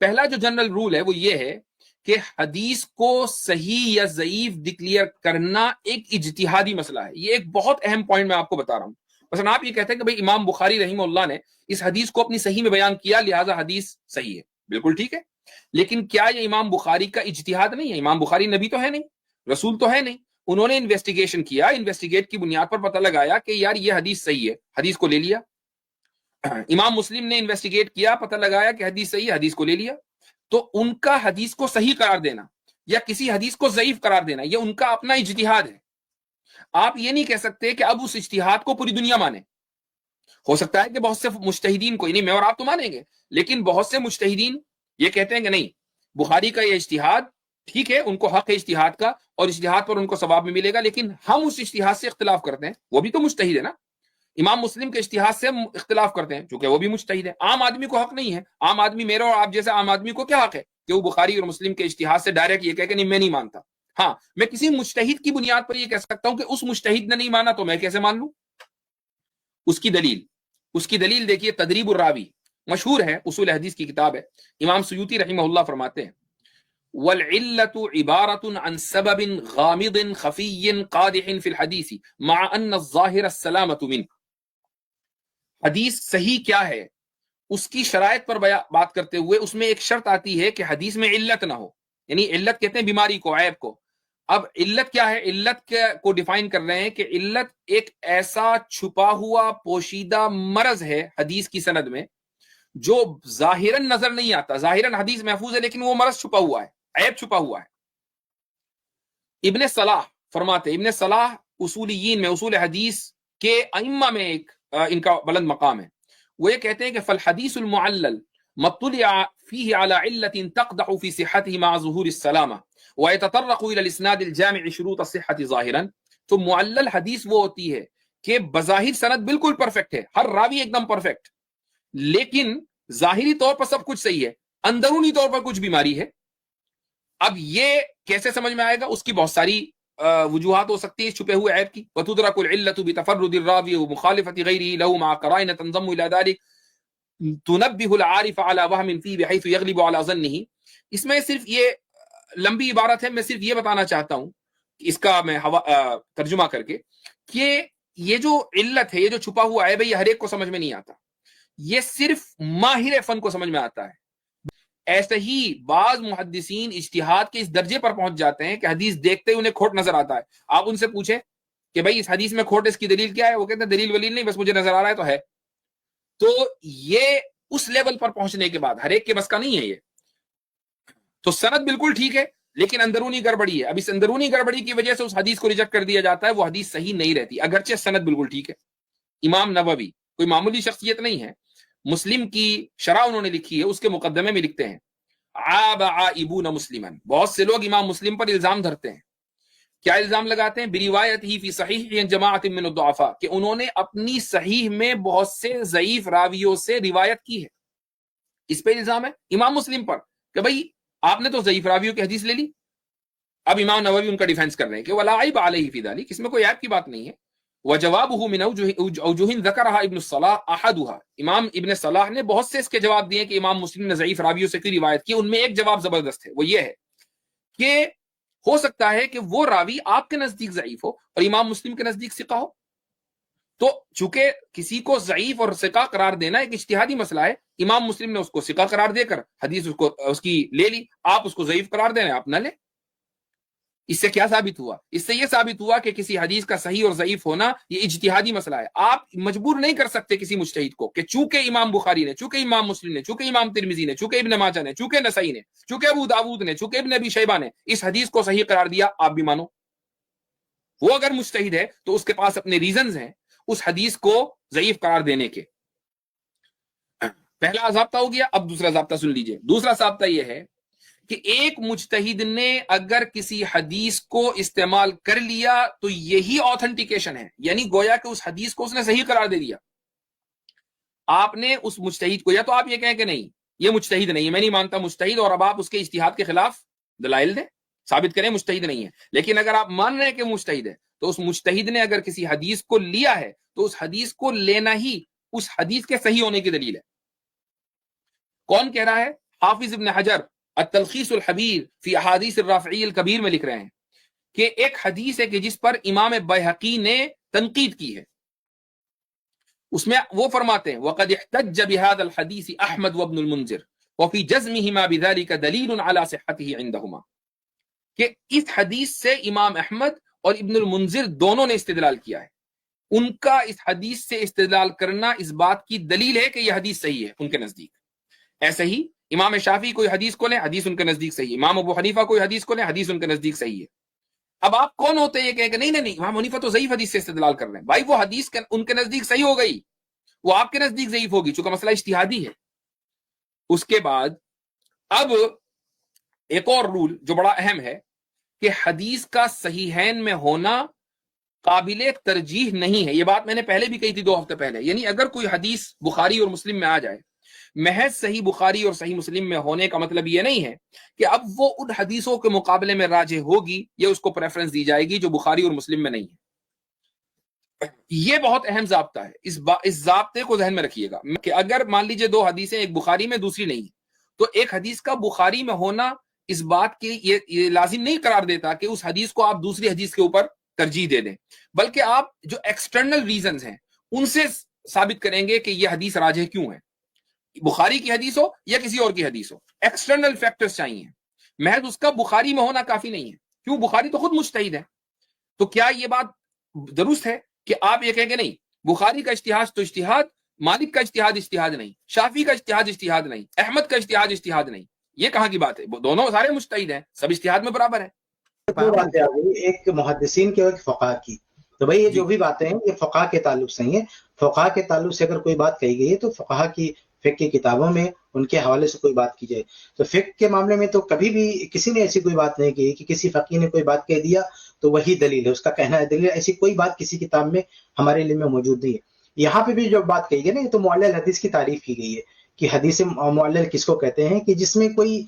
پہلا جو general rule ہے وہ یہ ہے کہ حدیث کو صحیح یا ضعیف ڈکلیئر کرنا ایک اجتہادی مسئلہ ہے. یہ ایک بہت اہم پوائنٹ میں آپ کو بتا رہا ہوں. مثلا آپ یہ کہتے ہیں کہ بھئی امام بخاری رحمہ اللہ نے اس حدیث کو اپنی صحیح میں بیان کیا لہذا حدیث صحیح ہے. بالکل ٹھیک ہے، لیکن کیا یہ امام بخاری کا اجتہاد نہیں ہے؟ امام بخاری نبی تو ہے نہیں، رسول تو ہے نہیں. انہوں نے انویسٹیگیشن کیا، انویسٹیگیٹ کی بنیاد پر پتہ لگایا کہ یار یہ حدیث صحیح ہے، حدیث کو لے لیا. امام مسلم نے انویسٹیگیٹ کیا، پتہ لگایا کہ حدیث صحیح ہے، حدیث کو لے لیا. تو ان کا حدیث کو صحیح قرار دینا یا کسی حدیث کو ضعیف قرار دینا یہ ان کا اپنا اجتہاد ہے. آپ یہ نہیں کہہ سکتے کہ اب اس اجتہاد کو پوری دنیا مانے. ہو سکتا ہے کہ بہت سے مجتہدین کو، یعنی میں اور آپ تو مانیں گے، لیکن بہت سے مجتہدین یہ کہتے ہیں کہ نہیں، بخاری کا یہ اجتہاد ٹھیک ہے، ان کو حق ہے اجتہاد کا اور اجتہاد پر ان کو ثواب بھی ملے گا، لیکن ہم اس اجتہاد سے اختلاف کرتے ہیں. وہ بھی تو مجتہد ہے نا. امام مسلم کے اجتہاد سے ہم اختلاف کرتے ہیں چونکہ وہ بھی مجتہد ہے. عام آدمی کو حق نہیں ہے. عام آدمی، میرا اور آپ جیسے عام آدمی کو کیا حق ہے کہ وہ بخاری اور مسلم کے اجتہاد سے ڈائریکٹ یہ کہے کہ نہیں میں نہیں مانتا. ہاں، میں کسی مجتہد کی بنیاد پر یہ کہہ سکتا ہوں کہ اس مجتہد نے نہیں مانا تو میں کیسے مان لوں. اس کی دلیل دیکھیے، تدریب الراوی مشہور ہے، اصول حدیث کی کتاب ہے. امام سیوطی رحمہ اللہ فرماتے ہیں وَالْعِلَّةُ عِبَارَةٌ عَنْ سَبَبٍ غَامِضٍ خَفِيٍّ قَادِحٍ فِي الْحَدِيثِ مَعَ أَنَّ الظَّاهِرَ السَّلَامَةُ مِنْهُ. حدیث صحیح کیا ہے اس کی شرائط پر بات کرتے ہوئے اس میں ایک شرط آتی ہے کہ حدیث میں علت نہ ہو. یعنی علت کہتے ہیں بیماری کو، عیب کو. اب علت کیا ہے؟ علت کو ڈیفائن کر رہے ہیں کہ علت ایک ایسا چھپا ہوا پوشیدہ مرض ہے حدیث کی سند میں جو ظاہراً نظر نہیں آتا. ظاہراً حدیث محفوظ ہے لیکن وہ مرض چھپا ہوا ہے، عیب چھپا ہوا ہے. ابن صلاح فرماتے، ابن صلاح اصولیین میں، اصول حدیث کے ائمہ میں ایک ان کا بلند مقام ہے. وہ یہ کہتے ہیں کہ فالحدیث المعلل مطلع فيه على علة تقدح في صحته مع ظهور السلامة ويتطرق الى الاسناد الجامع شروط الصحة ظاهرا. تو معلل حدیث وہ ہوتی ہے کہ بظاہر سند بالکل پرفیکٹ ہے، ہر راوی ایک دم پرفیکٹ، لیکن ظاہری طور پر سب کچھ صحیح ہے، اندرونی طور پر کچھ بیماری ہے. اب یہ کیسے سمجھ میں آئے گا؟ اس کی بہت ساری وجوہات ہو سکتی ہے چھپے ہوئے عیب کی. وتدرك العلة بتفرد الراوي ومخالفة غيره له مع قرائن تنضم الى ذلك تنبه العارف على وهم فيه بحيث يغلب على ظنه. اس میں صرف یہ لمبی عبارت ہے، میں صرف یہ بتانا چاہتا ہوں اس کا میں ترجمہ کر کے کہ یہ جو علت ہے، یہ جو چھپا ہوا عیب ہے، یہ ہر ایک کو سمجھ میں نہیں آتا، یہ صرف ماہر فن کو سمجھ میں آتا ہے. ایسے ہی بعض محدثین اجتہاد کے اس درجے پر پہنچ جاتے ہیں کہ حدیث دیکھتے ہی انہیں کھوٹ نظر آتا ہے. آپ ان سے پوچھیں کہ بھائی اس حدیث میں کھوٹ، اس کی دلیل کیا ہے؟ وہ کہتے ہیں دلیل ولیل نہیں، بس مجھے نظر آ رہا ہے تو ہے. تو یہ اس لیول پر پہنچنے کے بعد ہر ایک کے بس کا نہیں ہے یہ. تو سند بالکل ٹھیک ہے لیکن اندرونی گڑبڑی ہے. اب اس اندرونی گڑبڑی کی وجہ سے اس حدیث کو ریجیکٹ کر دیا جاتا ہے، وہ حدیث صحیح نہیں رہتی اگرچہ سند بالکل ٹھیک ہے. امام نووی کوئی معمولی شخصیت نہیں ہے، مسلم کی شرح انہوں نے لکھی ہے، اس کے مقدمے میں لکھتے ہیں عاب عائبون مسلما. بہت سے لوگ امام مسلم پر الزام دھرتے ہیں. کیا الزام لگاتے ہیں؟ بروایت ہی فی صحیح جماعت من الضعفاء، کہ انہوں نے اپنی صحیح میں بہت سے ضعیف راویوں سے روایت کی ہے. اس پہ الزام ہے امام مسلم پر کہ بھئی آپ نے تو ضعیف راویوں کی حدیث لے لی. اب امام نووی ان کا ڈیفینس کر رہے ہیں کہ ولا عیب علیہ فی ذلک، اس میں کوئی عیب کی بات نہیں ہے. وجوابه من اوجه ذکرها ابن الصلاح احدها، امام ابن صلاح نے بہت سے اس کے جواب دیے کہ امام مسلم نے ضعیف راویوں سے کی روایت کی. ان میں ایک جواب زبردست ہے، وہ یہ ہے کہ ہو سکتا ہے کہ وہ راوی آپ کے نزدیک ضعیف ہو اور امام مسلم کے نزدیک ثقہ ہو. تو چونکہ کسی کو ضعیف اور ثقہ قرار دینا ایک اجتہادی مسئلہ ہے، امام مسلم نے اس کو ثقہ قرار دے کر حدیث اس کی لے لی، آپ اس کو ضعیف قرار دے رہے ہیں، آپ نہ لیں. اس سے کیا ثابت ہوا؟ اس سے یہ ثابت ہوا کہ کسی حدیث کا صحیح اور ضعیف ہونا یہ اجتہادی مسئلہ ہے. آپ مجبور نہیں کر سکتے کسی مجتہد کو کہ چونکہ امام بخاری نے، چونکہ امام مسلم نے، چونکہ امام ترمذی نے، چونکہ ابن ماجہ نے، چونکہ نسائی نے، چونکہ ابو داود نے، چونکہ ابن ابی شیبہ نے اس حدیث کو صحیح قرار دیا آپ بھی مانو. وہ اگر مجتہد ہے تو اس کے پاس اپنے ریزنز ہیں اس حدیث کو ضعیف قرار دینے کے. پہلا ضابطہ ہو گیا. اب دوسرا ضابطہ سن لیجئے. دوسرا ضابطہ یہ ہے کہ ایک مجتہد نے اگر کسی حدیث کو استعمال کر لیا تو یہی آتھنٹیکیشن ہے، یعنی گویا کہ اس حدیث کو اس نے صحیح قرار دے دیا. آپ نے اس مجتہد کو، یا تو آپ یہ کہیں کہ نہیں یہ مجتہد نہیں ہے، میں نہیں مانتا مجتہد، اور اب آپ اس کے اجتہاد کے خلاف دلائل دیں، ثابت کریں مجتہد نہیں ہے. لیکن اگر آپ مان رہے ہیں کہ مجتہد ہے تو اس مجتہد نے اگر کسی حدیث کو لیا ہے تو اس حدیث کو لینا ہی اس حدیث کے صحیح ہونے کی دلیل ہے. کون کہہ رہا ہے؟ حافظ ابن حجر التلخیص الحبیر فی احادیث الرافعی الکبیر میں لکھ رہے ہیں کہ ایک حدیث ہے کہ جس پر امام بیہقی نے تنقید کی ہے، اس میں وہ فرماتے ہیں وقد احتج بهذا الحديث احمد وابن المنذر وفي جزمهما بذلك دلیل على صحته عندهما، کہ اس حدیث سے امام احمد اور ابن المنذر دونوں نے استدلال کیا ہے، ان کا اس حدیث سے استدلال کرنا اس بات کی دلیل ہے کہ یہ حدیث صحیح ہے ان کے نزدیک۔ ایسے ہی امام شافعی کوئی حدیث کو لیں، حدیث ان کے نزدیک صحیح ہے، امام ابو حنیفہ کوئی حدیث کو لیں، حدیث ان کے نزدیک صحیح ہے۔ اب آپ کون ہوتے ہیں یہ کہیں کہ نہیں امام حنیفہ تو ضعیف حدیث سے استدلال کر رہے ہیں، بھائی وہ حدیث ان کے نزدیک صحیح ہو گئی، وہ آپ کے نزدیک ضعیف ہوگی، چونکہ مسئلہ اجتہادی ہے۔ اس کے بعد اب ایک اور رول جو بڑا اہم ہے کہ حدیث کا صحیحین میں ہونا قابل ترجیح نہیں ہے، یہ بات میں نے پہلے بھی کہی تھی 2 ہفتے پہلے، یعنی اگر کوئی حدیث بخاری اور مسلم میں آ جائے، محض صحیح بخاری اور صحیح مسلم میں ہونے کا مطلب یہ نہیں ہے کہ اب وہ ان حدیثوں کے مقابلے میں راجح ہوگی یا اس کو پریفرنس دی جائے گی جو بخاری اور مسلم میں نہیں ہے۔ یہ بہت اہم ضابطہ ہے، اس ضابطے کو ذہن میں رکھیے گا کہ اگر مان لیجئے 2 حدیثیں، ایک بخاری میں دوسری نہیں، تو ایک حدیث کا بخاری میں ہونا اس بات کے یہ لازم نہیں قرار دیتا کہ اس حدیث کو آپ دوسری حدیث کے اوپر ترجیح دے دیں، بلکہ آپ جو ایکسٹرنل ریزنز ہیں ان سے ثابت کریں گے کہ یہ حدیث راجح کیوں ہے، بخاری کی حدیث ہو یا کسی اور کی حدیث ہو، ایکسٹرنل فیکٹرز چاہیے، محض اس کا بخاری میں ہونا کافی نہیں ہے، کیوں؟ بخاری تو خود مجتہد ہے۔ تو کیا یہ بات درست ہے کہ آپ یہ کہیں گے نہیں بخاری کا اجتہاد تو اجتہاد، مالک کا اجتہاد اجتہاد نہیں، شافعی کا اجتہاد اجتہاد نہیں، احمد کا اجتہاد اجتہاد نہیں؟ یہ کہاں کی بات ہے؟ دونوں سارے مجتہد ہیں، سب اجتہاد میں برابر ہیں۔ دو باتیں آ گئی، ایک محدثین کی اور ایک فقہاء کی۔ تو بھائی یہ جو بھی باتیں ہیں یہ فقہاء کے تعلق سے ہیں، فقہاء کے تعلق سے اگر کوئی بات کہی گئی ہے تو فقہاء کی فقہ کی کتابوں میں ان کے حوالے سے کوئی بات کی جائے۔ تو فقہ کے معاملے میں تو کبھی بھی کسی نے ایسی کوئی بات نہیں کی کہ کسی فقیہ نے کوئی بات کہہ دیا تو وہی دلیل ہے، اس کا کہنا ہے دلیل ہے، ایسی کوئی بات کسی کتاب میں ہمارے علم میں موجود نہیں ہے۔ یہاں پہ بھی جو بات کہی گئی نا، یہ تو معلل حدیث کی تعریف کی گئی ہے کہ حدیث معلل کس کو کہتے ہیں، کہ جس میں کوئی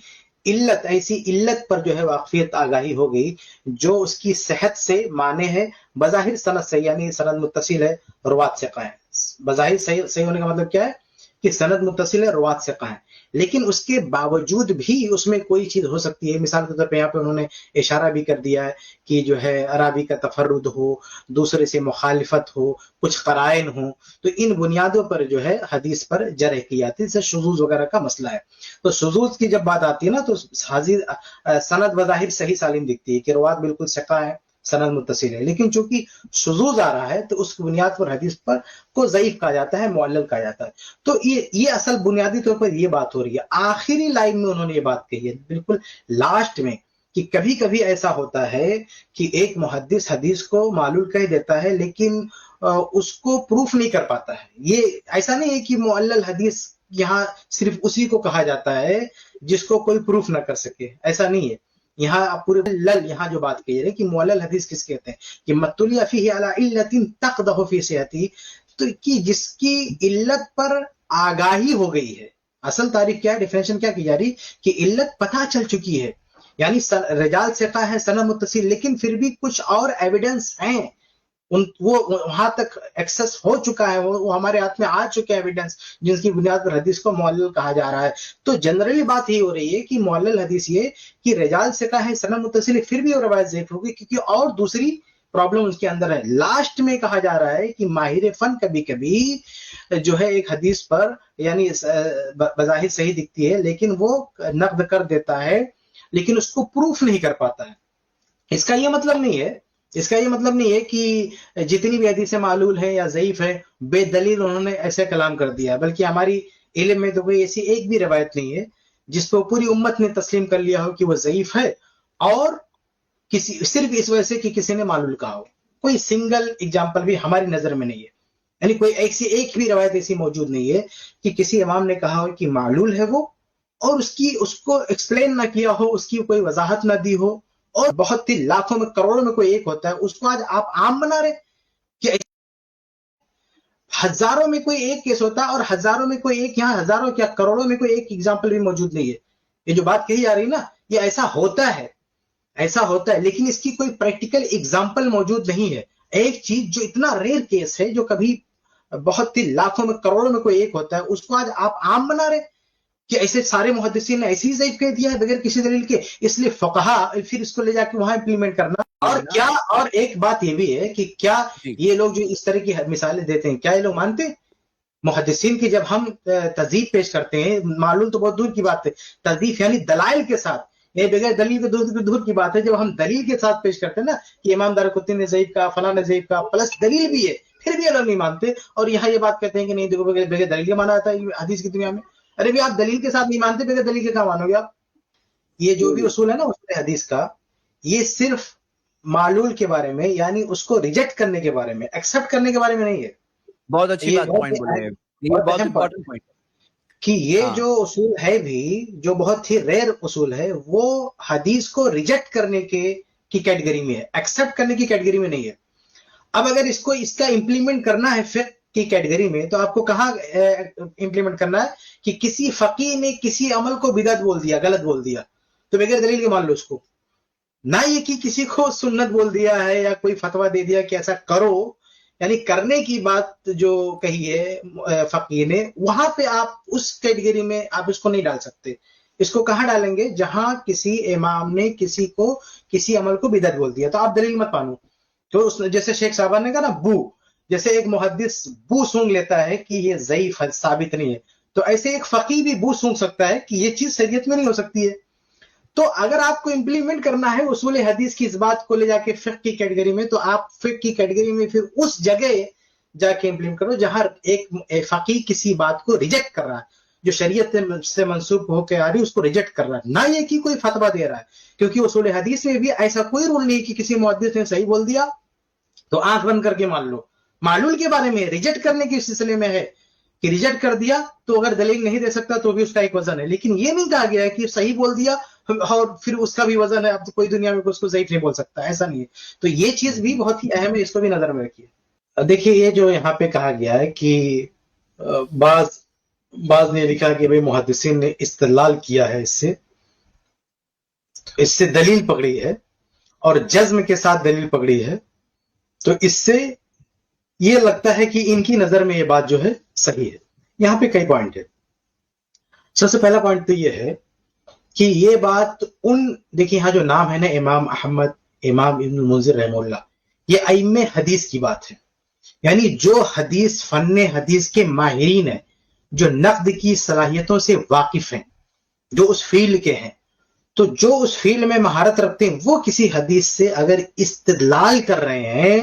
علت، ایسی علت پر جو ہے واقفیت آگاہی ہو گئی جو اس کی صحت سے مانے ہے، بظاہر سند سے، یعنی سند متصل ہے، روات ثقہ ہے۔ بظاہر صحیح ہونے کا مطلب کیا ہے کہ سند متصل ہے، روات ثقہ ہے، لیکن اس کے باوجود بھی اس میں کوئی چیز ہو سکتی ہے۔ مثال کے طور پہ یہاں پہ انہوں نے اشارہ بھی کر دیا ہے کہ جو ہے عربی کا تفرد ہو، دوسرے سے مخالفت ہو، کچھ قرائن ہو، تو ان بنیادوں پر جو ہے حدیث پر جرح کی جاتی ہے، جیسے شذوذ وغیرہ کا مسئلہ ہے۔ تو شذوذ کی جب بات آتی ہے نا تو سند بظاہر صحیح سالم دکھتی ہے کہ روات بالکل ثقہ ہے، سند متصل ہے، لیکن چونکہ شذوذ آ رہا ہے تو اس کی بنیاد پر حدیث پر کو ضعیف کہا جاتا ہے، معلل کہا جاتا ہے۔ تو یہ اصل بنیادی طور پر یہ بات ہو رہی ہے۔ آخری لائن میں انہوں نے یہ بات کہی ہے، بالکل لاسٹ میں، کہ کبھی کبھی ایسا ہوتا ہے کہ ایک محدث حدیث کو معلول کہہ دیتا ہے لیکن اس کو پروف نہیں کر پاتا ہے۔ یہ ایسا نہیں ہے کہ معلل حدیث یہاں صرف اسی کو کہا جاتا ہے جس کو کوئی پروف نہ کر سکے، ایسا نہیں ہے۔ یہاں پورے یہاں جو بات کہی ہے کہ معلل حدیث کس کہتے ہیں کہ مطلع فیہ علی علت تقدح فی صحتہ، تو کہ جس کی علت پر آگاہی ہو گئی ہے۔ اصل تعریف کیا ہے، ڈیفینیشن کیا کی جا رہی کہ علت پتہ چل چکی ہے، یعنی رجال ثقہ ہے، سند متصل، لیکن پھر بھی کچھ اور ایویڈنس ہیں، وہ وہاں تک ایکسس ہو چکا ہے، وہ ہمارے ہاتھ میں آ چکے ایویڈنس جن کی بنیاد پر حدیث کو معلل کہا جا رہا ہے۔ تو جنرلی بات یہ ہو رہی ہے کہ معلل حدیث یہ کہ رجال ثقہ ہے، سند متصل ہے، پھر بھی وہ روایت ضعیف ہوگی کیونکہ اور دوسری پرابلم اس کے اندر ہے۔ لاسٹ میں کہا جا رہا ہے کہ ماہر فن کبھی کبھی جو ہے ایک حدیث پر یعنی بظاہر صحیح دکھتی ہے لیکن وہ نقد کر دیتا ہے، لیکن اس کو پروف نہیں کر پاتا ہے۔ اس کا یہ مطلب نہیں ہے کہ جتنی بھی حدیثیں معلول ہیں یا ضعیف ہے بے دلیل انہوں نے ایسے کلام کر دیا، بلکہ ہماری علم میں تو کوئی ایسی ایک بھی روایت نہیں ہے جس کو پوری امت نے تسلیم کر لیا ہو کہ وہ ضعیف ہے، اور صرف اس وجہ سے کہ کسی نے معلول کہا ہو۔ کوئی سنگل اگزامپل بھی ہماری نظر میں نہیں ہے، یعنی کوئی ایک بھی روایت ایسی موجود نہیں ہے کہ کسی امام نے کہا ہو کہ معلول ہے وہ، اور اس کو ایکسپلین نہ کیا ہو، اس کی کوئی وضاحت نہ دی ہو، اور بہت ہی لاکھوں میں کروڑوں میں کوئی ایک ہوتا ہے، اس کو آج آپ عام بنا رہے کہ ہزاروں میں کوئی ایک کیس ہوتا ہے، اور ہزاروں میں کوئی ایک، یہاں ہزاروں کیا کروڑوں میں کوئی ایک ایگزامپل بھی موجود نہیں ہے۔ یہ جو بات کہی جا رہی نا، یہ ایسا ہوتا ہے لیکن اس کی کوئی پریکٹیکل ایگزامپل موجود نہیں ہے۔ ایک چیز جو اتنا ریئر کیس ہے، جو کبھی بہت ہی لاکھوں میں کروڑوں میں کوئی ایک ہوتا ہے، اس کو آج آپ عام بنا رہے کہ ایسے سارے محدثین نے ایسے ہی ضعیف کہہ دیا ہے بغیر کسی دلیل کے، اس لیے فقہا پھر اس کو لے جا کے وہاں امپلیمنٹ کرنا. اور ایک بات یہ بھی ہے کہ کیا یہ لوگ جو اس طرح کی مثالیں دیتے ہیں کیا یہ لوگ مانتے ہیں محدثین کی؟ جب ہم تذیف پیش کرتے ہیں، معلوم تو بہت دور کی بات ہے، تذیف یعنی دلائل کے ساتھ، یہ بغیر دلیل کے دور کی بات ہے. جب ہم دلیل کے ساتھ پیش کرتے ہیں نا کہ امام دارقطنی نے ضعیف کہا، فلاں نے ضعیف کہا، پلس دلیل بھی ہے، پھر بھی یہ لوگ نہیں مانتے اور یہاں یہ بات کہتے ہیں کہ نہیں دیکھو بغیر دلیل کے مانا جاتا ہے حدیث کی دنیا میں. ارے بھی آپ دلیل کے ساتھ نہیں مانتے، بغیر دلیل کے کہاں مانو گے آپ؟ یہ جو بھی اصول ہے نا اصول حدیث کا، یہ صرف معلول کے بارے میں، یعنی اس کو ریجیکٹ کرنے کے بارے میں، ایکسپٹ کرنے کے بارے میں نہیں ہے. بہت اچھی بات پوائنٹ بولے، یہ بہت امپورٹنٹ پوائنٹ کہ یہ جو اصول ہے بھی، جو بہت ہی ریئر اصول ہے، وہ حدیث کو ریجیکٹ کرنے کی کیٹیگری میں ہے، ایکسپٹ کرنے کی کیٹیگری میں نہیں ہے. اب اگر اس کا امپلیمنٹ کرنا ہے فقہ کی کیٹیگری میں، تو آپ کو کہاں امپلیمنٹ کرنا ہے کہ کسی فقیہ نے کسی عمل کو بدعت بول دیا، غلط بول دیا، تو بغیر دلیل کے مان لو اس کو. نہ یہ کہ کسی کو سنت بول دیا ہے یا کوئی فتویٰ دے دیا کہ ایسا کرو، یعنی کرنے کی بات جو کہی ہے فقیہ نے، وہاں پہ آپ اس کیٹیگری میں آپ اس کو نہیں ڈال سکتے. اس کو کہاں ڈالیں گے؟ جہاں کسی امام نے کسی عمل کو بدعت بول دیا، تو آپ دلیل مت مانو. تو جیسے شیخ صاحبہ نے کہا نا بو، جیسے ایک محدث بو سونگ لیتا ہے کہ یہ ضعیف ہے، ثابت نہیں ہے، تو ایسے ایک فقیہ بھی بو سونگ سکتا ہے کہ یہ چیز شریعت میں نہیں ہو سکتی ہے. تو اگر آپ کو امپلیمنٹ کرنا ہے اصول حدیث کی اس بات کو لے جا کے فقہ کی کیٹیگری میں، تو آپ فقہ کی کیٹیگری میں پھر اس جگہ جا کے امپلیمنٹ کرو جہاں ایک فقیہ کسی بات کو ریجیکٹ کر رہا ہے، جو شریعت سے منسوب ہو کے آ رہی ہے اس کو ریجیکٹ کر رہا ہے، نہ یہ کہ کوئی فتویٰ دے رہا ہے. کیونکہ اصول حدیث میں بھی ایسا کوئی رول نہیں کہ کسی محدث نے صحیح بول دیا تو آنکھ بند کر کے مان لو. معلول کے بارے میں ریجیکٹ کرنے کے سلسلے میں ہے کہ ریجیکٹ کر دیا تو اگر دلیل نہیں دے سکتا تو بھی اس کا ایک وزن ہے، لیکن یہ نہیں کہا گیا ہے کہ صحیح بول دیا اور پھر اس کا بھی وزن ہے، اب تو کوئی دنیا میں اس کو ضعیف نہیں بول سکتا، ایسا نہیں ہے. تو یہ چیز بھی بہت ہی اہم ہے، اس کو بھی نظر میں رکھیے. دیکھیے یہ جو یہاں پہ کہا گیا ہے کہ بعض نے لکھا کہ بھئی محدثین نے استدلال کیا ہے، اس سے دلیل پکڑی ہے اور جزم کے ساتھ دلیل پکڑی ہے، تو اس سے یہ لگتا ہے کہ ان کی نظر میں یہ بات جو ہے صحیح ہے. یہاں پہ کئی پوائنٹ ہے. سب سے پہلا پوائنٹ تو یہ ہے کہ یہ بات دیکھیے یہاں جو نام ہے نا امام احمد، امام ابن المنذر رحمہ اللہ، یہ ائمہ حدیث کی بات ہے، یعنی جو فن حدیث کے ماہرین ہیں، جو نقد کی صلاحیتوں سے واقف ہیں، جو اس فیلڈ کے ہیں. تو جو اس فیلڈ میں مہارت رکھتے ہیں، وہ کسی حدیث سے اگر استدلال کر رہے ہیں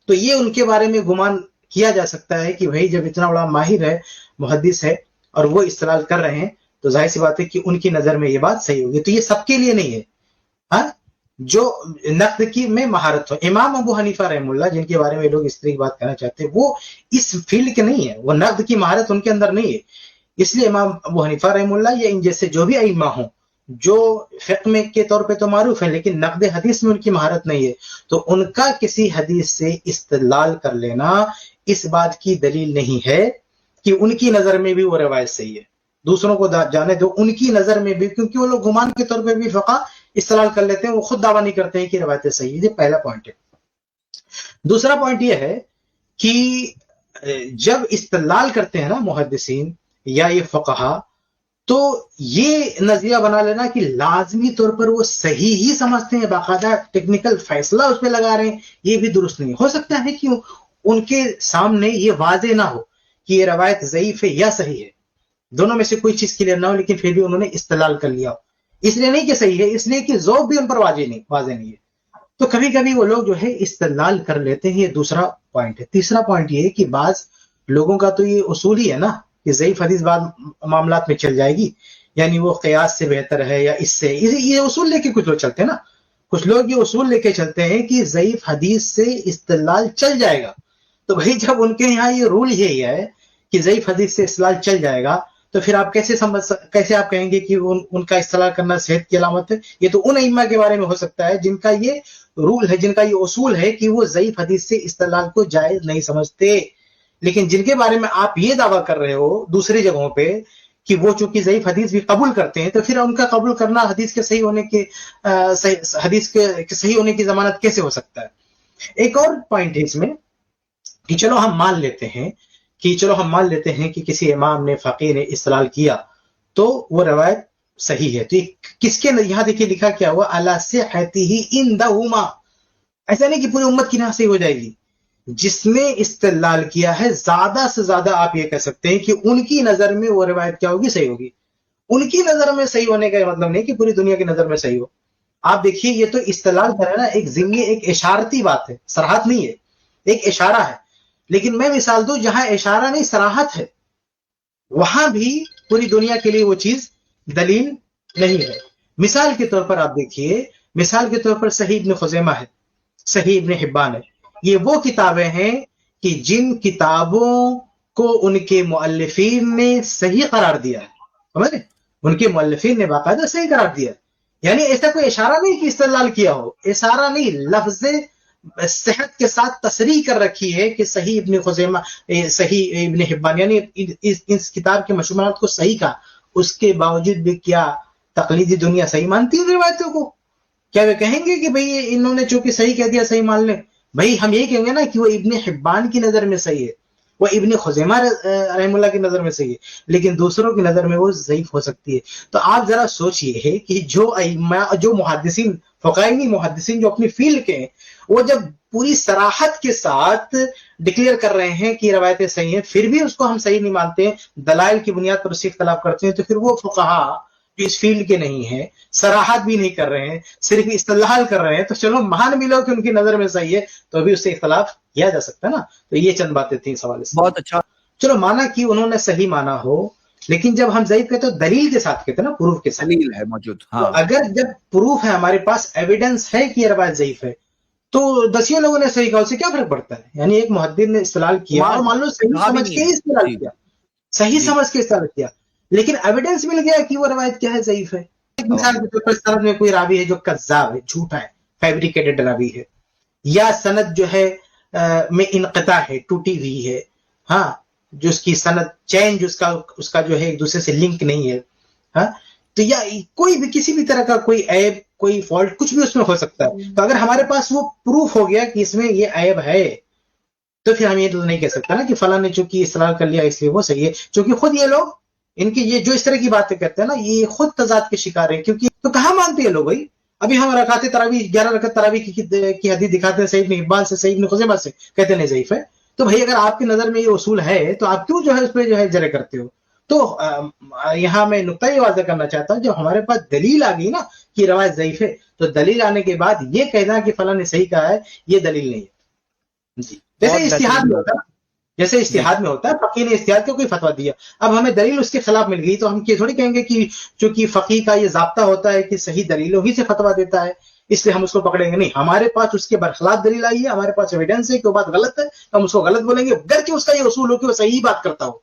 تو یہ ان کے بارے میں گمان کیا جا سکتا ہے کہ بھائی جب اتنا بڑا ماہر ہے، محدث ہے، اور وہ استدلال کر رہے ہیں تو ظاہر سی بات ہے کہ ان کی نظر میں یہ بات صحیح ہوگی. تو یہ سب کے لیے نہیں ہے، ہاں جو نقد کی میں مہارت ہو. امام ابو حنیفہ رحمہ اللہ، جن کے بارے میں لوگ اس طرح کی بات کہنا چاہتے ہیں، وہ اس فیلڈ کے نہیں ہیں، وہ نقد کی مہارت ان کے اندر نہیں ہے. اس لیے امام ابو حنیفہ رحمہ اللہ یا ان جیسے جو بھی ائمہ ہوں، جو فقہ میں کے طور پہ تو معروف ہیں لیکن نقد حدیث میں ان کی مہارت نہیں ہے، تو ان کا کسی حدیث سے استدلال کر لینا اس بات کی دلیل نہیں ہے کہ ان کی نظر میں بھی وہ روایت صحیح ہے. دوسروں کو جانے دو، ان کی نظر میں بھی، کیونکہ وہ لوگ گمان کے طور پہ بھی فقہ استدلال کر لیتے ہیں، وہ خود دعویٰ نہیں کرتے ہیں کہ روایتیں صحیح ہے. یہ پہلا پوائنٹ ہے. دوسرا پوائنٹ یہ ہے کہ جب استدلال کرتے ہیں نا محدثین یا یہ فقہا، تو یہ نظریہ بنا لینا کہ لازمی طور پر وہ صحیح ہی سمجھتے ہیں، باقاعدہ ٹیکنیکل فیصلہ اس پہ لگا رہے ہیں، یہ بھی درست نہیں. ہو سکتا ہے کہ ان کے سامنے یہ واضح نہ ہو کہ یہ روایت ضعیف ہے یا صحیح ہے، دونوں میں سے کوئی چیز کلیئر نہ ہو، لیکن پھر بھی انہوں نے استدلال کر لیا، اس لیے نہیں کہ صحیح ہے، اس لیے کہ ذوق بھی ان پر واضح نہیں ہے. تو کبھی کبھی وہ لوگ جو ہے استدلال کر لیتے ہیں. یہ دوسرا پوائنٹ ہے. تیسرا پوائنٹ یہ ہے کہ بعض لوگوں کا تو یہ اصول ہی ہے نا کہ ضعیف حدیث بعض معاملات میں چل جائے گی، یعنی وہ قیاس سے بہتر ہے یا اس سے، یہ اصول لے کے کچھ لوگ چلتے ہیں نا، کچھ لوگ یہ اصول لے کے چلتے ہیں کہ ضعیف حدیث سے استدلال چل جائے گا. تو بھائی جب ان کے یہاں یہ رول یہی ہے کہ ضعیف حدیث سے استدلال چل جائے گا، تو پھر آپ کیسے آپ کہیں گے کہ ان کا استدلال کرنا صحت کی علامت ہے؟ یہ تو ان ائمہ کے بارے میں ہو سکتا ہے جن کا یہ رول ہے، جن کا یہ اصول ہے کہ وہ ضعیف حدیث سے استدلال کو جائز نہیں سمجھتے. لیکن جن کے بارے میں آپ یہ دعویٰ کر رہے ہو دوسری جگہوں پہ کہ وہ چونکہ ضعیف حدیث بھی قبول کرتے ہیں، تو پھر ان کا قبول کرنا حدیث کے صحیح ہونے کی ضمانت کیسے ہو سکتا ہے؟ ایک اور پوائنٹ ہے اس میں کہ چلو ہم مان لیتے ہیں کہ کسی امام نے، فقیہ نے استدلال کیا، تو وہ روایت صحیح ہے. تو یہ کس کے یہاں دیکھیے لکھا کیا ہوا, علی صحتہ عندہما, ایسا نہیں کہ پوری امت کی نہ صحیح ہو جائے گی. جس نے استدلال کیا ہے زیادہ سے زیادہ آپ یہ کہہ سکتے ہیں کہ ان کی نظر میں وہ روایت کیا ہوگی, صحیح ہوگی. ان کی نظر میں صحیح ہونے کا مطلب نہیں کہ پوری دنیا کی نظر میں صحیح ہو. آپ دیکھیے یہ تو استدلال کر رہے ہیں نا, ایک ضمنی ایک اشارتی بات ہے, صراحت نہیں ہے, ایک اشارہ ہے. لیکن میں مثال دوں جہاں اشارہ نہیں صراحت ہے, وہاں بھی پوری دنیا کے لیے وہ چیز دلیل نہیں ہے. مثال کے طور پر آپ دیکھیے, مثال کے طور پر صحیح ابن خزیمہ ہے, صحیح ابن حبان ہے. یہ وہ کتابیں ہیں کہ جن کتابوں کو ان کے مؤلفین نے صحیح قرار دیا ہے, سمجھ رہے, ان کے مؤلفین نے باقاعدہ صحیح قرار دیا. یعنی ایسا کوئی اشارہ نہیں کہ استدلال کیا ہو, اشارہ نہیں, لفظ صحت کے ساتھ تصریح کر رکھی ہے کہ صحیح ابن خزیمہ, صحیح ابن حبان, یعنی اس کتاب کے مشمولات کو صحیح کہا. اس کے باوجود بھی کیا تقلیدی دنیا صحیح مانتی ہے روایتوں کو؟ کیا وہ کہیں گے کہ بھئی انہوں نے چونکہ صحیح کہہ دیا صحیح مان لیں؟ بھئی ہم یہی کہیں گے نا کہ وہ ابن حبان کی نظر میں صحیح ہے, وہ ابن خزیمہ رحم اللہ کی نظر میں صحیح ہے, لیکن دوسروں کی نظر میں وہ ضعیف ہو سکتی ہے. تو آپ ذرا سوچئے کہ جو محدثین, فقہاء نہیں محدثین جو اپنی فیلڈ کے ہیں, وہ جب پوری صراحت کے ساتھ ڈکلیئر کر رہے ہیں کہ روایتیں صحیح ہیں, پھر بھی اس کو ہم صحیح نہیں مانتے ہیں, دلائل کی بنیاد پر اس سے اختلاف کرتے ہیں, تو پھر وہ فقہاء جو اس فیلڈ کے نہیں ہیں, صراحت بھی نہیں کر رہے ہیں, صرف استدلال کر رہے ہیں, تو چلو مان بھی لو کہ ان کی نظر میں صحیح ہے, تو ابھی اس سے اختلاف کیا جا سکتا ہے نا. تو یہ چند باتیں تھیں اس حوالے سے. بہت اچھا. چلو مانا کہ انہوں نے صحیح مانا ہو, لیکن جب ہم ضعیف کہتے ہیں دلیل کے ساتھ کہتے ہیں نا, پروف کے ساتھ. دلیل ہے موجود. تو اگر جب پروف ہے, ہمارے پاس ایویڈنس ہے کہ یہ روایت ضعیف ہے, تو دسیوں لوگوں نے صحیح کہا, اس سے کیا فرق پڑتا ہے؟ یعنی ایک محدث نے استدلال کیا اور مان لو صحیح سمجھ کے استدلال کیا, صحیح سمجھ کے استدلال کیا, لیکن ایویڈنس مل گیا کہ وہ روایت کیا ہے, ضعیف ہے. ایک مثال کے طور پر سند میں کوئی راوی ہے جو کذاب ہے, جھوٹا ہے, فیبریکیٹڈ راوی ہے, یا سند جو ہے میں انقطاع ہے, ٹوٹی ہوئی ہے, ہاں, جو اس کی سند چین جو اس کا جو ہے ایک دوسرے سے لنک نہیں ہے, ہاں, تو یا کوئی بھی کسی بھی طرح کا کوئی عیب, کوئی فالٹ, کچھ بھی اس میں ہو سکتا ہے. تو اگر ہمارے پاس وہ پروف ہو گیا کہ اس میں یہ عیب ہے, تو پھر ہم یہ نہیں کہہ سکتا نا کہ فلاں نے چونکہ استدلال کر لیا اس لیے وہ صحیح ہے, چونکہ خود یہ لوگ ان کی یہ جو اس طرح کی باتیں کرتے ہیں نا, یہ خود تضاد کے شکار ہیں. کیونکہ تو کہاں مانتے ہیں لوگ بھائی؟ ابھی ہم رکعت تراویح 11 رکعت تراویح کی حدیث دکھاتے ہیں صحیح ابن حبان سے, صحیح ابن خزیمہ سے, کہتے ہیں ضعیف ہے. تو بھائی اگر آپ کی نظر میں یہ اصول ہے تو آپ کیوں جو ہے اس پہ جو ہے جرے کرتے ہو؟ تو یہاں میں نقطہ یہ واضح کرنا چاہتا ہوں, جب ہمارے پاس دلیل آ گئی نا کہ روایت ضعیف ہے, تو دلیل آنے کے بعد یہ کہنا کہ فلاں نے صحیح کہا ہے, یہ دلیل نہیں ہے. جی, جیسے اجتہاد میں ہوتا ہے, جیسے اجتہاد میں ہوتا ہے, فقیہ نے اجتہاد کا کوئی فتویٰ دیا, اب ہمیں دلیل اس کے خلاف مل گئی, تو ہم یہ تھوڑی کہیں گے کہ چونکہ فقیہ کا یہ ضابطہ ہوتا ہے کہ صحیح دلیلوں ہی سے فتویٰ دیتا ہے, اس لیے ہم اس کو پکڑیں گے. نہیں, ہمارے پاس اس کے برخلاف دلیل آئی ہے, ہمارے پاس ایویڈنس ہے کہ وہ بات غلط ہے, ہم اس کو غلط بولیں گے, گرچہ اس کا یہ اصول ہو کہ وہ صحیح بات کرتا ہو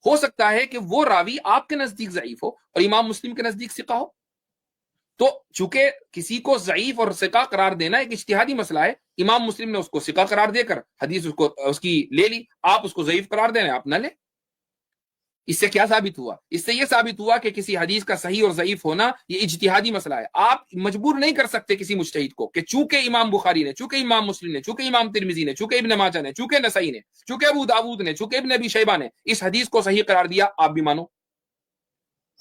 سکتا ہے کہ وہ راوی آپ کے نزدیک ضعیف ہو اور امام مسلم کے نزدیک ثقہ ہو. تو چونکہ کسی کو ضعیف اور ثقہ قرار دینا ایک اجتہادی مسئلہ ہے, امام مسلم نے اس کو ثقہ قرار دے کر حدیث اس کی لے لی, آپ اس کو ضعیف قرار دے رہے ہیں, آپ نہ لیں. اس سے کیا ثابت ہوا؟ اس سے یہ ثابت ہوا کہ کسی حدیث کا صحیح اور ضعیف ہونا یہ اجتہادی مسئلہ ہے. آپ مجبور نہیں کر سکتے کسی مجتہد کو کہ چونکہ امام بخاری نے, چونکہ امام مسلم نے, چونکہ امام ترمذی نے, چونکہ ابن ماجہ نے, چونکہ نسائی نے, چونکہ ابو داؤد نے, چونکہ ابن ابی شیبہ نے اس حدیث کو صحیح قرار دیا, آپ بھی مانو.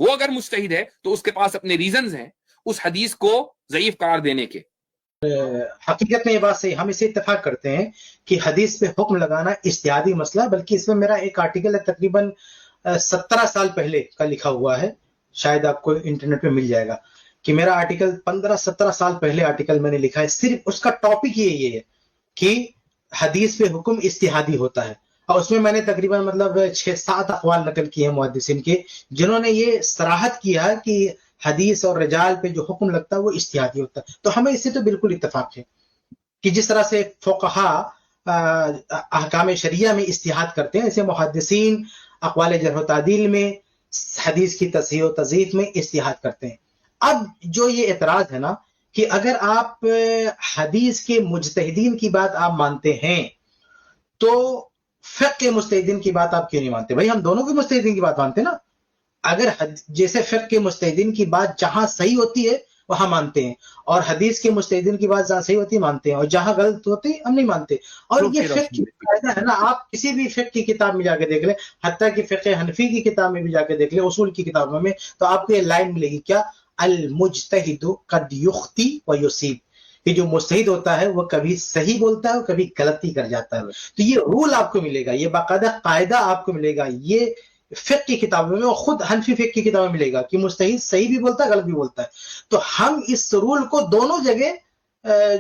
وہ اگر مجتہد ہے تو اس کے پاس اپنے ریزنز ہیں اس حدیث کو ضعیف قرار دینے کے. حقیقت میں یہ بات صحیح, ہم اسے اتفاق کرتے ہیں کہ حدیث پہ حکم لگانا اجتہادی مسئلہ, بلکہ اس میں میرا ایک آرٹیکل ہے تقریباً 17 سال پہلے کا لکھا ہوا ہے, شاید آپ کو انٹرنیٹ پہ مل جائے گا, کہ میرا آرٹیکل 15-17 سال پہلے آرٹیکل میں نے لکھا ہے, صرف اس کا ٹاپک یہ ہے کہ حدیث پہ حکم اجتہادی ہوتا ہے. اور اس میں میں نے تقریباً 6-7 اقوال نقل کیے ہیں محدثین کے, جنہوں نے یہ صراحت کیا کہ حدیث اور رجال پہ جو حکم لگتا ہے وہ اجتہادی ہوتا ہے. تو ہمیں اس سے تو بالکل اتفاق ہے کہ جس طرح سے فقہاء احکام شریعہ میں اجتہاد کرتے ہیں, ایسے محدثین اقوال جرح و تعدیل میں, حدیث کی تصحیح و تضعیف میں اجتہاد کرتے ہیں. اب جو یہ اعتراض ہے نا کہ اگر آپ حدیث کے مجتہدین کی بات آپ مانتے ہیں تو فقہ کے مجتہدین کی بات آپ کیوں نہیں مانتے؟ بھائی ہم دونوں کے مجتہدین کی بات مانتے ہیں نا. اگر جیسے فقہ کے مجتہدین کی بات جہاں صحیح ہوتی ہے وہاں مانتے ہیں، اور حدیث کے مجتہدین کی بات جہاں صحیح ہوتی ہے مانتے ہیں، اور جہاں غلط ہوتی ہم نہیں مانتے. اور یہ فقہ کی قاعدہ ہے نا، آپ کسی بھی فقہ کی کتاب میں جا کے دیکھ لیں، حتیٰ کہ فقہ حنفی کی کتاب میں بھی جا کے دیکھ لیں، اصول کی کتابوں میں، تو آپ کو یہ لائن ملے گی کیا؟ المجتہد قد یخطی و یصیب، کہ جو مجتہد ہوتا ہے وہ کبھی صحیح بولتا ہے اور کبھی غلطی کر جاتا ہے. تو یہ رول آپ کو ملے گا، یہ باقاعدہ قاعدہ آپ کو ملے گا، یہ فقہ کی کتابوں میں، اور خود حنفی فقہ کی کتابوں میں ملے گا کہ مجتہد صحیح بھی بولتا ہے غلط بھی بولتا ہے. تو ہم اس رول کو دونوں جگہ